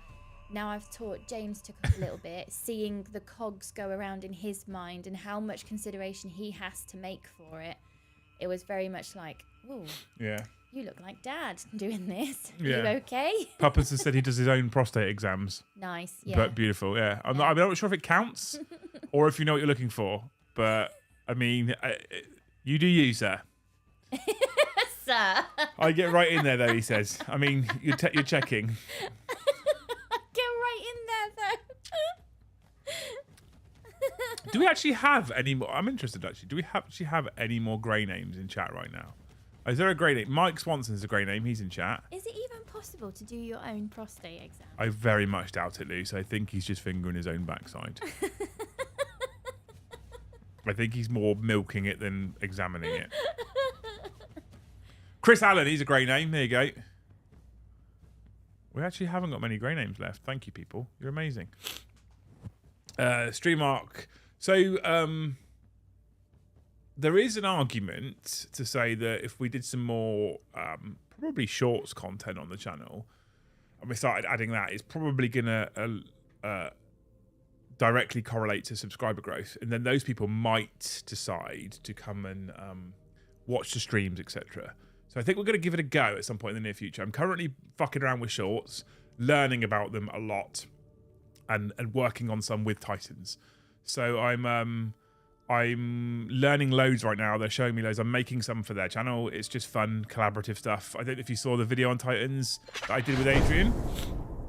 I've taught James to cook a little bit, seeing the cogs go around in his mind and how much consideration he has to make for it. It was very much like, ooh, yeah, you look like Dad doing this. Yeah. You okay? Papa's has said he does his own prostate exams. Nice, yeah. But beautiful, yeah. I'm not sure if it counts or if you know what you're looking for. But, I mean, you do you, sir. Sir. I get right in there, though, he says. I mean, you're checking. Get right in there, though. Do we actually have any more? I'm interested, actually. Do we actually have any more grey names in chat right now? Is there a grey name? Mike Swanson's a grey name. He's in chat. Is it even possible to do your own prostate exam? I very much doubt it, Luce. I think he's just fingering his own backside. I think he's more milking it than examining it. Chris Allen, he's a grey name. There you go. We actually haven't got many grey names left. Thank you, people. You're amazing. Streamark. So, there is an argument to say that if we did some more, probably shorts content on the channel, and we started adding that, it's probably going to directly correlate to subscriber growth. And then those people might decide to come and watch the streams, etc. So I think we're going to give it a go at some point in the near future. I'm currently fucking around with shorts, learning about them a lot, and working on some with Titans. So I'm learning loads right now. They're showing me loads. I'm making some for their channel. It's just fun, collaborative stuff. I don't know if you saw the video on Titans that I did with Adrian.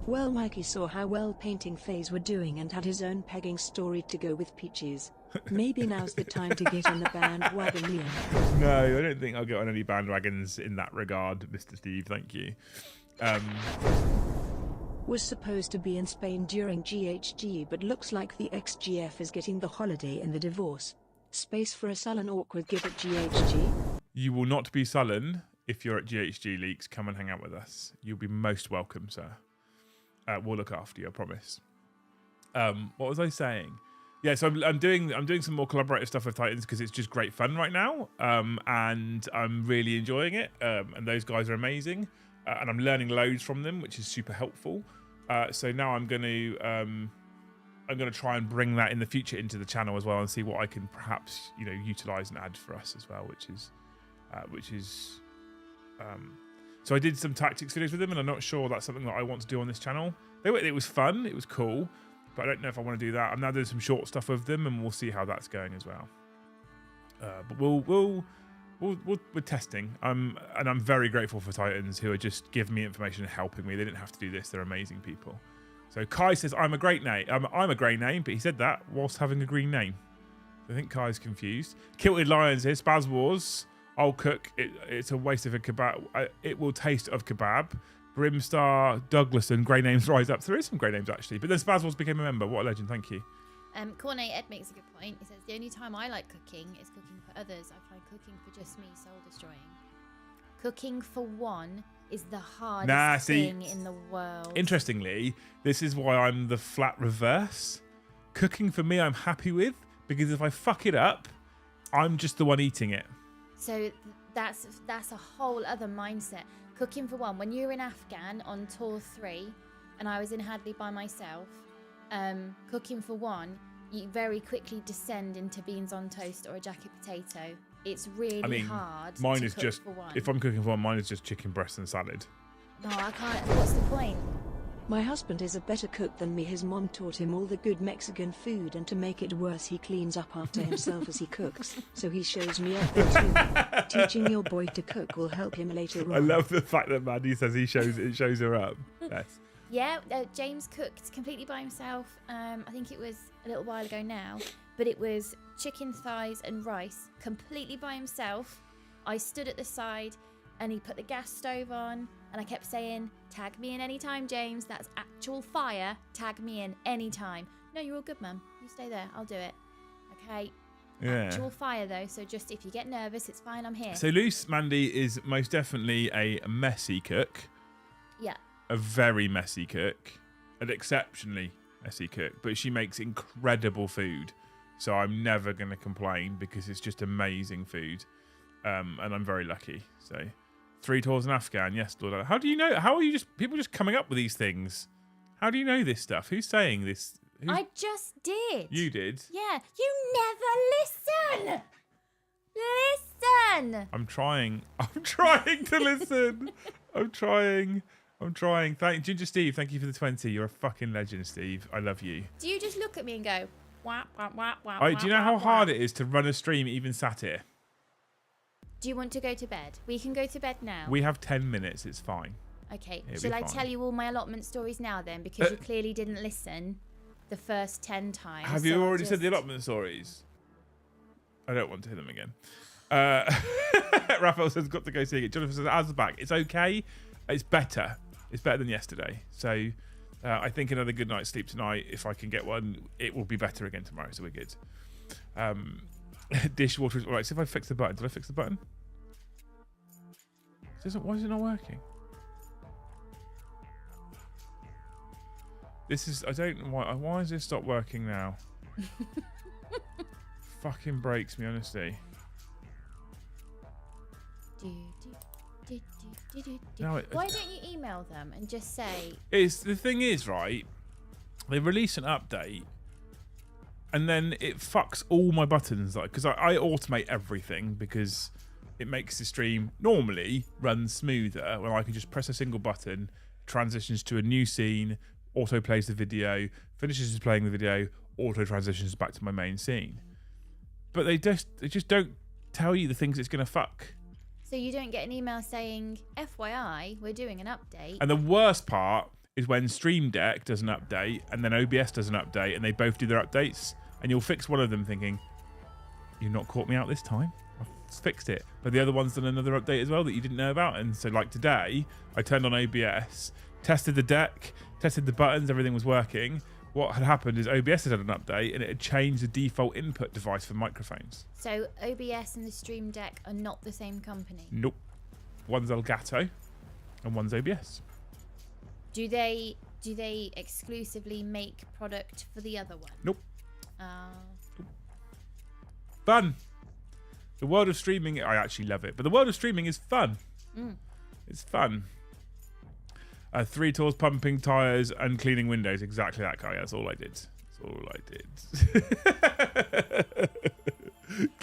Well, Mikey saw how well painting Fays were doing and had his own pegging story to go with Peaches. Maybe now's the time to get on the bandwagon, Liam. No, I don't think I'll get on any bandwagons in that regard, Mr. Steve. Thank you. Was supposed to be in Spain during GHG, but looks like the ex-GF is getting the holiday and the divorce. Space for a sullen awkward gig at GHG? You will not be sullen if you're at GHG Leaks. Come and hang out with us. You'll be most welcome, sir. We'll look after you, I promise. What was I saying? Yeah, so I'm doing some more collaborative stuff with Titans because it's just great fun right now, and I'm really enjoying it. And those guys are amazing, and I'm learning loads from them, which is super helpful. So now I'm going to try and bring that in the future into the channel as well, and see what I can perhaps utilize and add for us as well, which is. So I did some tactics videos with them, and I'm not sure that's something that I want to do on this channel. It was fun, it was cool, but I don't know if I want to do that. I'm now doing some short stuff with them, and we'll see how that's going as well. But we're testing. And I'm very grateful for Titans, who are just giving me information and helping me. They didn't have to do this. They're amazing people. So Kai says I'm a great name. I'm a grey name, but he said that whilst having a green name. I think Kai's confused. Kilted Lions here. Spaz Wars. I'll cook. It's a waste of a kebab. It will taste of kebab. Brimstar, Douglas, and grey names rise up. So there is some grey names actually. But then Spaz Wars became a member. What a legend. Thank you. Cornet Ed makes a good point. He says the only time I like cooking is cooking for others. I find cooking for just me soul destroying. Cooking for one is the hardest thing in the world. Interestingly, this is why I'm the flat reverse. Cooking for me, I'm happy with, because if I fuck it up, I'm just the one eating it. So that's a whole other mindset. Cooking for one. When you were in Afghan on tour 3, and I was in Hadley by myself, cooking for one, you very quickly descend into beans on toast or a jacket potato. It's really hard. Mine is just, if I'm cooking for one, mine is just chicken breast and salad. No, I can't. What's the point? My husband is a better cook than me. His mom taught him all the good Mexican food, and to make it worse, he cleans up after himself as he cooks. So he shows me up too. Teaching your boy to cook will help him later on. I love the fact that Maddie says it shows her up. Yes. Yeah, James cooked completely by himself. I think it was a little while ago now, but it was chicken thighs and rice completely by himself. I stood at the side and he put the gas stove on, and I kept saying, tag me in anytime, James. That's actual fire. Tag me in anytime. No, you're all good, Mum. You stay there. I'll do it. Okay. actual fire though. So just if you get nervous, it's fine. I'm here. So Loose Mandy is most definitely a messy cook. Yeah. A very messy cook. An exceptionally messy cook. But she makes incredible food. So I'm never going to complain because it's just amazing food. And I'm very lucky. So 3 tours in Afghan. Yes, Lord. How do you know? How are you people just coming up with these things? How do you know this stuff? Who's saying this? I just did. You did? Yeah. You never listen. Listen. I'm trying to listen. I'm trying. Thank Ginger Steve. Thank you for the 20. You're a fucking legend, Steve. I love you. Do you just look at me and go, wah, wah, wah, wah, Do you know how hard it is to run a stream even sat here? Do you want to go to bed? We can go to bed now. We have 10 minutes. It's fine. Okay. Shall I tell you all my allotment stories now then? Because you clearly didn't listen the first 10 times. Have you already said the allotment stories? I don't want to hear them again. Raphael says, got to go see it. Jonathan says, as back. It's okay. It's better. It's better than yesterday. So I think another good night's sleep tonight, if I can get one, it will be better again tomorrow. So we're good. Dishwater is all right. So if I fix the button, did I fix the button? Why is it not working? This is, I don't know why is this stop working now? Fucking breaks me, honestly. No, why don't you email them and just say... The thing is, right, they release an update and then it fucks all my buttons, like, because I automate everything because it makes the stream normally run smoother when I can just press a single button, transitions to a new scene, auto plays the video, finishes playing the video, auto transitions back to my main scene. But they just don't tell you the things it's going to fuck. So you don't get an email saying, FYI, we're doing an update. And the worst part is when Stream Deck does an update and then OBS does an update and they both do their updates and you'll fix one of them thinking, you've not caught me out this time. I've fixed it. But the other one's done another update as well that you didn't know about. And so like today, I turned on OBS, tested the deck, tested the buttons, everything was working. What had happened is OBS had an update and it had changed the default input device for microphones. So OBS and the Stream Deck are not the same company? Nope. One's Elgato and one's OBS. Do they exclusively make product for the other one? Nope. Fun. The world of streaming, I actually love it. But the world of streaming is fun. It's fun. 3 tours, pumping tyres and cleaning windows. Exactly that, guy. That's all I did.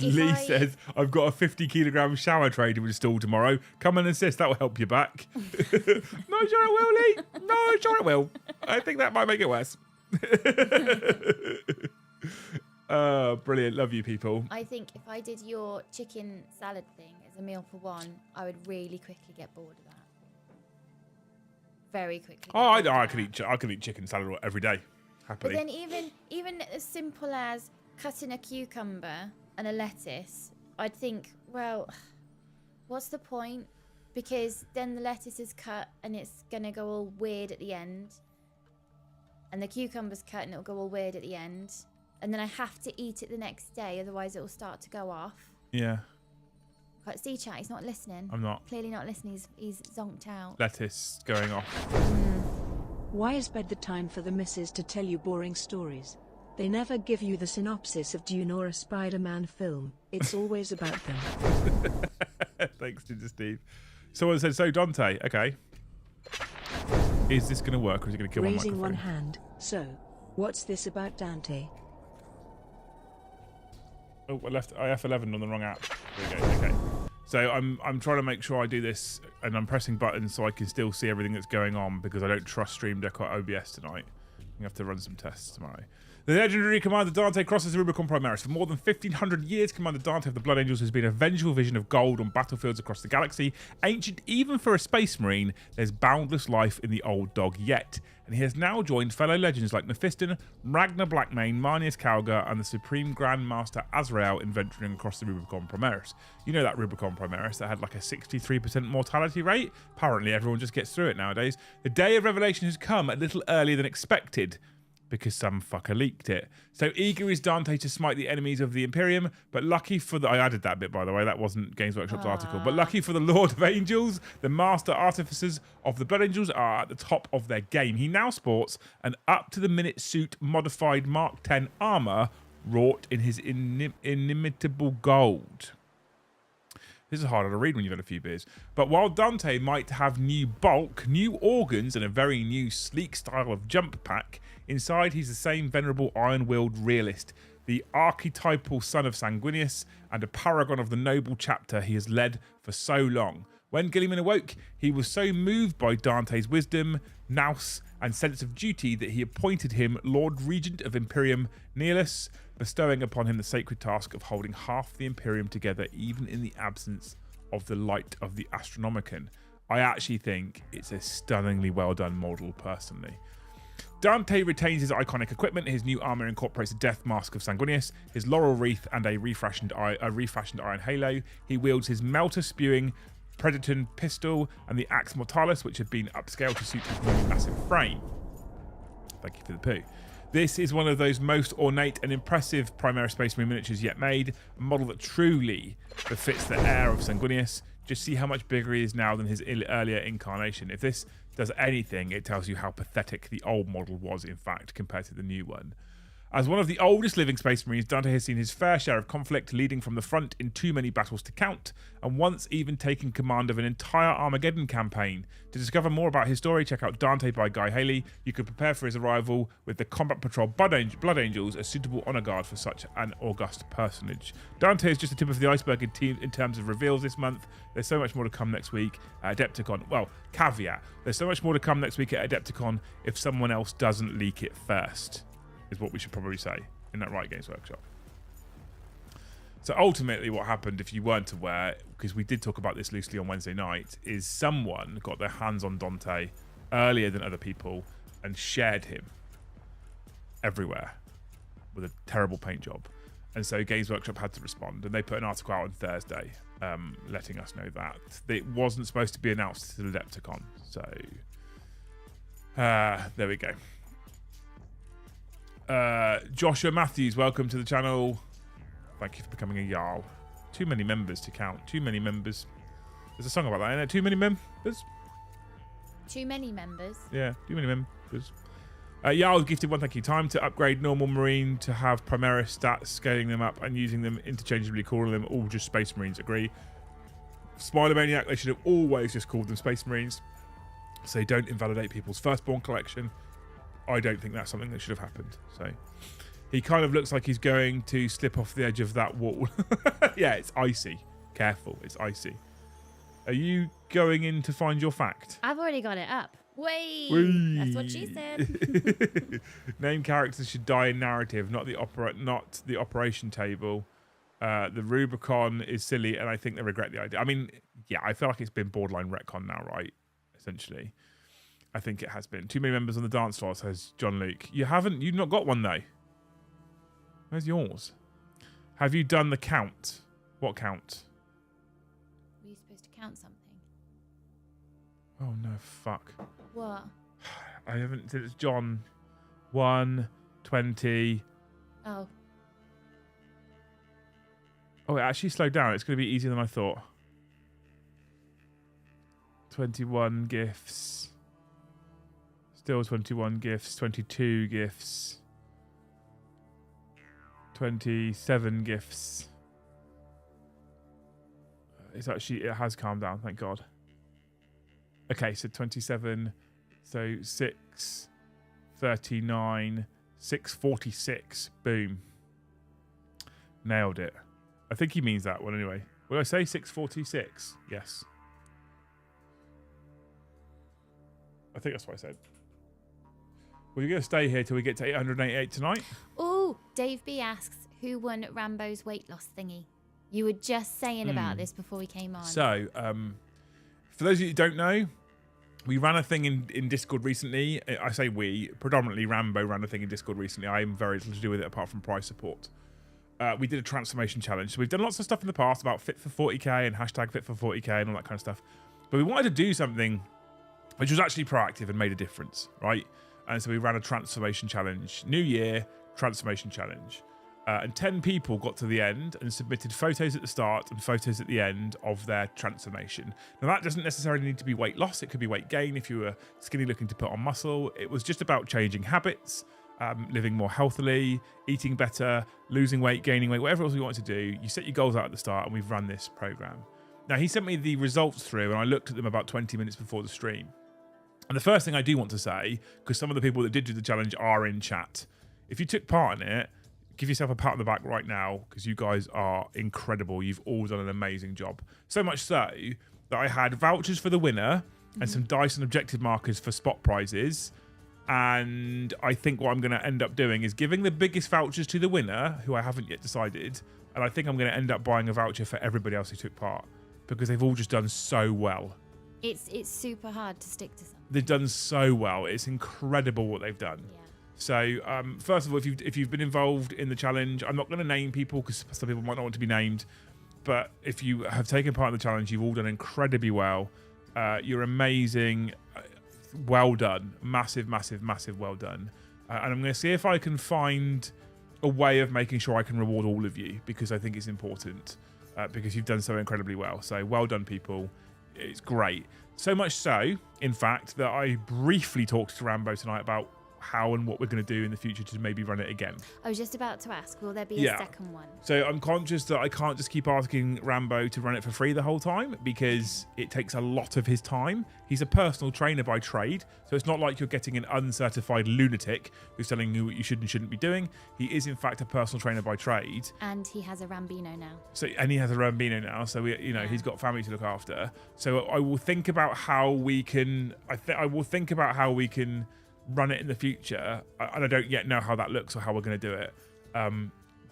Lee says, I've got a 50 kilogram shower tray to install tomorrow. Come and assist. That will help you back. No, sure it will, Lee. No, sure it will. I think that might make it worse. Brilliant. Love you, people. I think if I did your chicken salad thing as a meal for one, I would really quickly get bored of that. Very quickly. I could eat chicken salad every day, happily. But then even as simple as cutting a cucumber and a lettuce, I'd think, well, what's the point? Because then the lettuce is cut and it's gonna go all weird at the end, and the cucumber's cut and it'll go all weird at the end, and then I have to eat it the next day, otherwise it will start to go off. Yeah. Can't see chat, he's not listening. I'm not. Clearly not listening, he's zonked out. Lettuce going off. Why is bed the time for the missus to tell you boring stories? They never give you the synopsis of Dune or a Spider-Man film. It's always about them. Thanks, Ginger Steve. Someone said, so Dante, okay. Is this going to work or is it going to kill my microphone? Raising one hand. So, what's this about Dante? Oh, I left IF11 on the wrong app. There we go. Okay. So I'm trying to make sure I do this, and I'm pressing buttons so I can still see everything that's going on because I don't trust Stream Deck or OBS tonight. I have to run some tests tomorrow. The legendary Commander Dante crosses the Rubicon Primaris. For more than 1,500 years, Commander Dante of the Blood Angels has been a vengeful vision of gold on battlefields across the galaxy. Ancient even for a space marine, there's boundless life in the old dog yet. And he has now joined fellow legends like Mephiston, Ragnar Blackmane, Marnius Calgar, and the Supreme Grand Master Azrael in venturing across the Rubicon Primaris. You know that Rubicon Primaris that had like a 63% mortality rate? Apparently everyone just gets through it nowadays. The day of revelation has come a little earlier than expected. because some fucker leaked it. So eager is Dante to smite the enemies of the Imperium, but lucky for the... I added that bit, by the way. That wasn't Games Workshop's article. But lucky for the Lord of Angels, the master artificers of the Blood Angels are at the top of their game. He now sports an up-to-the-minute suit modified Mark 10 armor wrought in his inimitable gold. This is harder to read when you've had a few beers. But while Dante might have new bulk, new organs, and a very new sleek style of jump pack, inside he's the same venerable iron-willed realist, the archetypal son of Sanguinius, and a paragon of the noble chapter he has led for so long. When Gilliman awoke, he was so moved by Dante's wisdom, nous, and sense of duty that he appointed him Lord Regent of Imperium Nihilus, bestowing upon him the sacred task of holding half the Imperium together, even in the absence of the light of the Astronomicon. I actually think it's a stunningly well done model, personally. Dante retains his iconic equipment. His new armor incorporates a death mask of Sanguinius, his laurel wreath, and a refashioned iron halo. He wields his melter-spewing Predaton pistol and the Axe Mortalis, which have been upscaled to suit his really massive frame. Thank you for the poo. This is one of those most ornate and impressive Primaris Space Marine miniatures yet made, a model that truly befits the air of Sanguinius. Just see how much bigger he is now than his earlier incarnation. If this does anything, it tells you how pathetic the old model was, in fact, compared to the new one. As one of the oldest living Space Marines, Dante has seen his fair share of conflict, leading from the front in too many battles to count, and once even taking command of an entire Armageddon campaign. To discover more about his story, check out Dante by Guy Haley. You can prepare for his arrival with the Combat Patrol Blood Angels, a suitable honour guard for such an august personage. Dante is just the tip of the iceberg in terms of reveals this month. There's so much more to come next week at Adepticon. Well, caveat, there's so much more to come next week at Adepticon if someone else doesn't leak it first, is what we should probably say in that right Games Workshop. So ultimately what happened, if you weren't aware, because we did talk about this loosely on Wednesday night, is someone got their hands on Dante earlier than other people and shared him everywhere with a terrible paint job. And so Games Workshop had to respond, and they put an article out on Thursday letting us know that it wasn't supposed to be announced to the Adepticon. So there we go. Joshua Matthews, welcome to the channel. Thank you for becoming a Jarl. Too many members to count. Too many members. There's a song about that, isn't there? Too many members? Too many members? Yeah, too many members. Jarl gifted one thank you. Time to upgrade normal Marine to have Primaris stats, scaling them up and using them interchangeably, calling them all just Space Marines. Agree. Spider Maniac, they should have always just called them Space Marines, so they don't invalidate people's Firstborn collection. I don't think that's something that should have happened. So he kind of looks like he's going to slip off the edge of that wall. Yeah, it's icy. Careful, it's icy. Are you going in to find your fact? I've already got it up. Wait, that's what she said. Named characters should die in narrative, not the operation table. The Rubicon is silly, and I think they regret the idea. I mean, yeah, I feel like it's been borderline retcon now, right? Essentially. I think it has been. Too many members on the dance floor, says John Luke. You've not got one, though. Where's yours? Have you done the count? What count? Were you supposed to count something? Oh, no, fuck. What? I haven't. It's John. 1, 20. Oh. Oh, it actually slowed down. It's going to be easier than I thought. 21 gifts. Still 21 gifts. 22 gifts. 27 gifts. It has calmed down, thank God. Okay, so 27. So 6, 39, 646. Boom. Nailed it. I think he means that one anyway. Will I say 646? Yes. I think that's what I said. Well, you're going to stay here till we get to 888 tonight? Oh, Dave B asks, who won Rambo's weight loss thingy? You were just saying about this before we came on. So, for those of you who don't know, we ran a thing in Discord recently. I say we, predominantly Rambo ran a thing in Discord recently. I am very little to do with it apart from prize support. We did a transformation challenge. So we've done lots of stuff in the past about Fit for 40k and hashtag Fit for 40k and all that kind of stuff. But we wanted to do something which was actually proactive and made a difference, right? And so we ran a transformation challenge. New year, transformation challenge. And 10 people got to the end and submitted photos at the start and photos at the end of their transformation. Now, that doesn't necessarily need to be weight loss. It could be weight gain if you were skinny looking to put on muscle. It was just about changing habits, living more healthily, eating better, losing weight, gaining weight, whatever else you wanted to do. You set your goals out at the start, and we've run this program. Now, he sent me the results through, and I looked at them about 20 minutes before the stream. And the first thing I do want to say, because some of the people that did do the challenge are in chat, if you took part in it, give yourself a pat on the back right now, because you guys are incredible. You've all done an amazing job. So much so that I had vouchers for the winner and some dice and objective markers for spot prizes. And I think what I'm going to end up doing is giving the biggest vouchers to the winner, who I haven't yet decided. And I think I'm going to end up buying a voucher for everybody else who took part, because they've all just done so well. It's super hard to stick to something. They've done so well. It's incredible what they've done. Yeah. So, first of all, if you've been involved in the challenge, I'm not going to name people because some people might not want to be named. But if you have taken part in the challenge, you've all done incredibly well. You're amazing. Well done. Massive, massive, massive well done. And I'm going to see if I can find a way of making sure I can reward all of you, because I think it's important, because you've done so incredibly well. So well done, people. It's great. So much so, in fact, that I briefly talked to Rambo tonight about how and what we're going to do in the future to maybe run it again. I was just about to ask, will there be a second one? So I'm conscious that I can't just keep asking Rambo to run it for free the whole time, because it takes a lot of his time. He's a personal trainer by trade, so it's not like you're getting an uncertified lunatic who's telling you what you should and shouldn't be doing. He is in fact a personal trainer by trade. And he has a Rambino now. And he has a Rambino now, so he's got family to look after. So I will think about how we can run it in the future, and I don't yet know how that looks or how we're going to do it,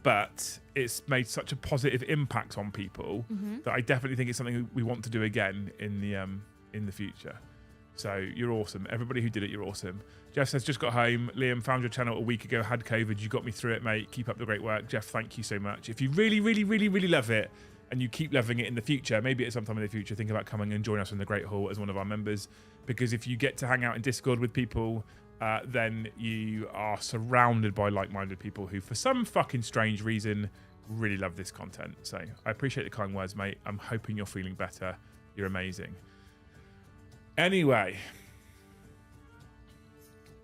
but it's made such a positive impact on people that I definitely think it's something we want to do again in the future. So you're awesome, everybody who did it. You're awesome. Jeff says, just got home. Liam, found your channel a week ago, had COVID, you got me through it, mate. Keep up the great work. Jeff, thank you so much. If you really, really, really, really love it and you keep loving it in the future, maybe at some time in the future, think about coming and joining us in the Great Hall as one of our members, because if you get to hang out in Discord with people, then you are surrounded by like-minded people who, for some fucking strange reason, really love this content. So I appreciate the kind words, mate. I'm hoping you're feeling better. You're amazing. Anyway,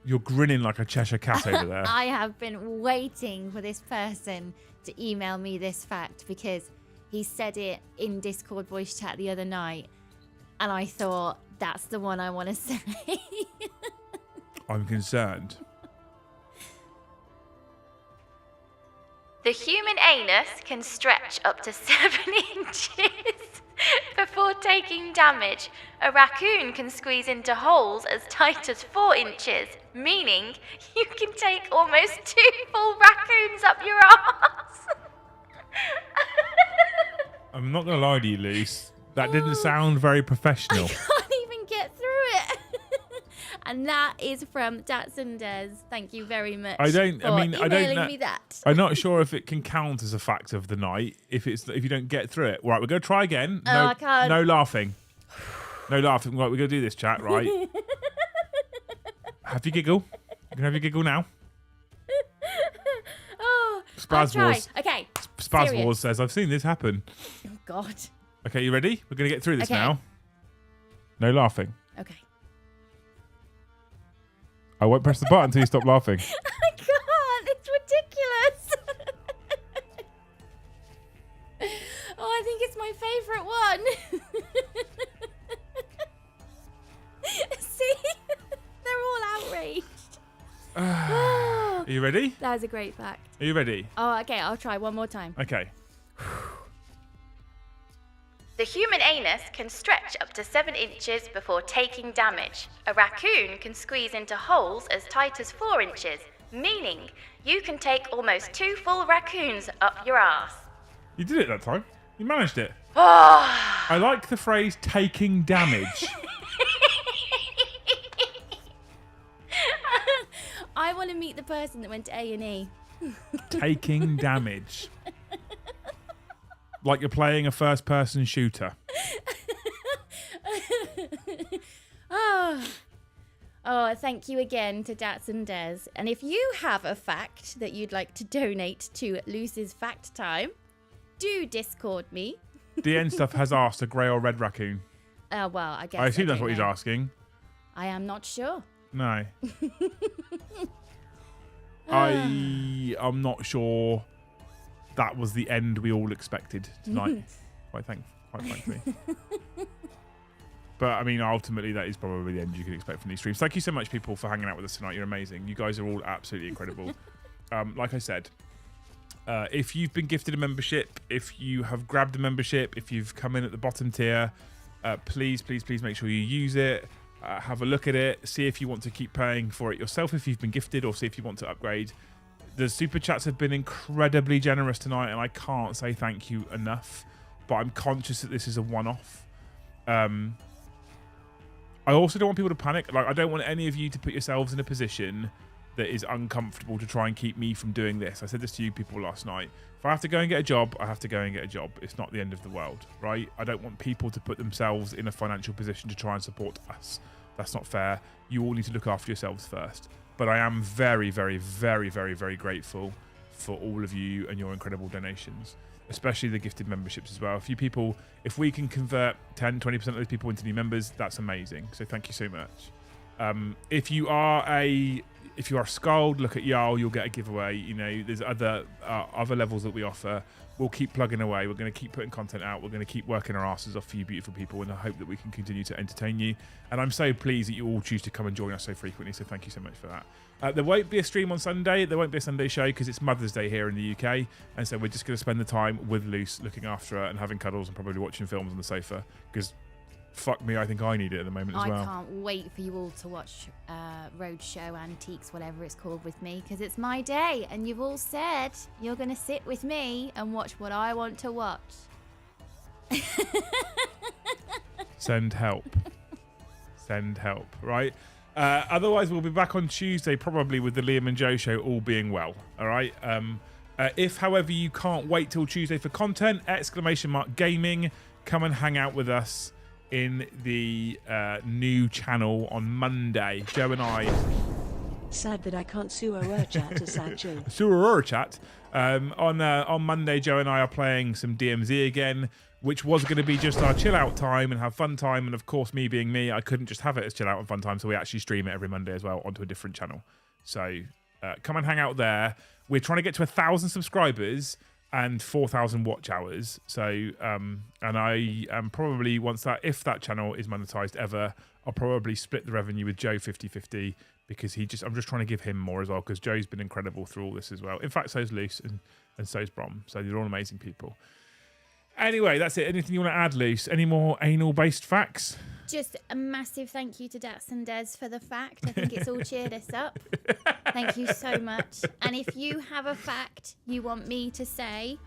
you're grinning like a Cheshire cat over there. I have been waiting for this person to email me this fact, because he said it in Discord voice chat the other night, and I thought, that's the one I want to say. I'm concerned. The human anus can stretch up to 7 inches before taking damage. A raccoon can squeeze into holes as tight as 4 inches, meaning you can take almost 2 full raccoons up your ass. I'm not going to lie to you, Luce. That didn't sound very professional. I can't even get through it. And that is from Datsunders. Thank you very much. I don't know. Me that. I'm not sure if it can count as a fact of the night if you don't get through it. Right, we're going to try again. No, I can't. No laughing. No laughing. Right, we're going to do this, chat. Right. Have your giggle. You can have your giggle now. Oh, Spaz Wars. Okay. Spaz Wars says, I've seen this happen. Oh, God. Okay, you ready? We're going to get through this Okay. now. No laughing. Okay. I won't press the button until you stop laughing. I can't. It's ridiculous. Oh, I think it's my favourite one. See? They're all outraged. Are you ready? That was a great fact. Are you ready? Oh, okay. I'll try one more time. Okay. The human anus can stretch up to 7 inches before taking damage. A raccoon can squeeze into holes as tight as 4 inches, meaning you can take almost 2 full raccoons up your ass. You did it that time. You managed it. Oh. I like the phrase taking damage. I want to meet the person that went to A&E. Taking damage. Like you're playing a first-person shooter. Oh, Oh, thank you again to Dats and Des. And if you have a fact that you'd like to donate to Luce's Fact Time, do Discord me. DN Stuff has asked a grey or red raccoon. Well, I guess. I assume that's don't what he's know. asking. I am not sure. No. I'm not sure that was the end we all expected tonight. quite frankly. But I mean, ultimately, that is probably the end you can expect from these streams. Thank you so much, people, for hanging out with us tonight. You're amazing. You guys are all absolutely incredible. Like I said, if you've been gifted a membership, if you have grabbed a membership, if you've come in at the bottom tier, please make sure you use it. Have a look at it. See if you want to keep paying for it yourself if you've been gifted, or see if you want to upgrade. The super chats have been incredibly generous tonight, and I can't say thank you enough. But I'm conscious that this is a one-off. I also don't want people to panic. Like, I don't want any of you to put yourselves in a position that is uncomfortable to try and keep me from doing this. I said this to you people last night. If I have to go and get a job, I have to go and get a job. It's not the end of the world, right? I don't want people to put themselves in a financial position to try and support us. That's not fair. You all need to look after yourselves first. But I am very, very, very, very, very grateful for all of you and your incredible donations, especially the gifted memberships as well. If we can convert 10, 20% of those people into new members, that's amazing. So thank you so much. If you are Skald, look at Jarl, you'll get a giveaway. You know, there's other levels that we offer. We'll keep plugging away. We're going to keep putting content out. We're going to keep working our asses off for you beautiful people, and I hope that we can continue to entertain you. And I'm so pleased that you all choose to come and join us so frequently, so thank you so much for that. There won't be a stream on Sunday. There won't be a Sunday show because it's Mother's Day here in the UK, and so we're just going to spend the time with Luce, looking after her and having cuddles and probably watching films on the sofa, because fuck me, I think I need it at the moment as well. I can't wait for you all to watch Roadshow Antiques, whatever it's called, with me, because it's my day, and you've all said you're going to sit with me and watch what I want to watch. Send help. Right? Otherwise, we'll be back on Tuesday, probably with the Liam and Joe show, all being well. All right? If, however, you can't wait till Tuesday for content, !gaming, come and hang out with us in the new channel on Monday. Joe and I. Sad that I can't sue a chat to Sad Joe. Sue chat. On Monday, Joe and I are playing some DMZ again, which was going to be just our chill out time and have fun time. And of course, me being me, I couldn't just have it as chill out and fun time, so we actually stream it every Monday as well onto a different channel. So come and hang out there. We're trying to get to 1,000 subscribers and 4,000 watch hours. So, and I am probably, if that channel is monetized ever, I'll probably split the revenue with Joe 50-50, because I'm just trying to give him more as well, because Joe's been incredible through all this as well. In fact, so's Luce and so's Brom. So they're all amazing people. Anyway, that's it. Anything you want to add, Luce? Any more anal-based facts? Just a massive thank you to Dats and Des for the fact. I think it's all cheered us up. Thank you so much. And if you have a fact you want me to say,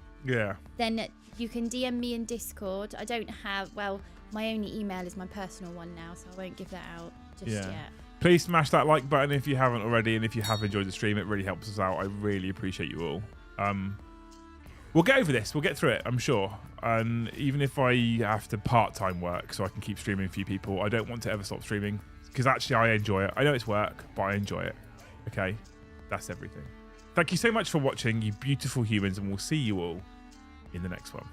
then you can DM me in Discord. I don't have, my only email is my personal one now, so I won't give that out just yet. Please smash that like button if you haven't already, and if you have enjoyed the stream, it really helps us out. I really appreciate you all. We'll get over this. We'll get through it, I'm sure. And even if I have to part-time work so I can keep streaming for you people, I don't want to ever stop streaming, because actually I enjoy it. I know it's work, but I enjoy it. Okay? That's everything. Thank you so much for watching, you beautiful humans, and we'll see you all in the next one.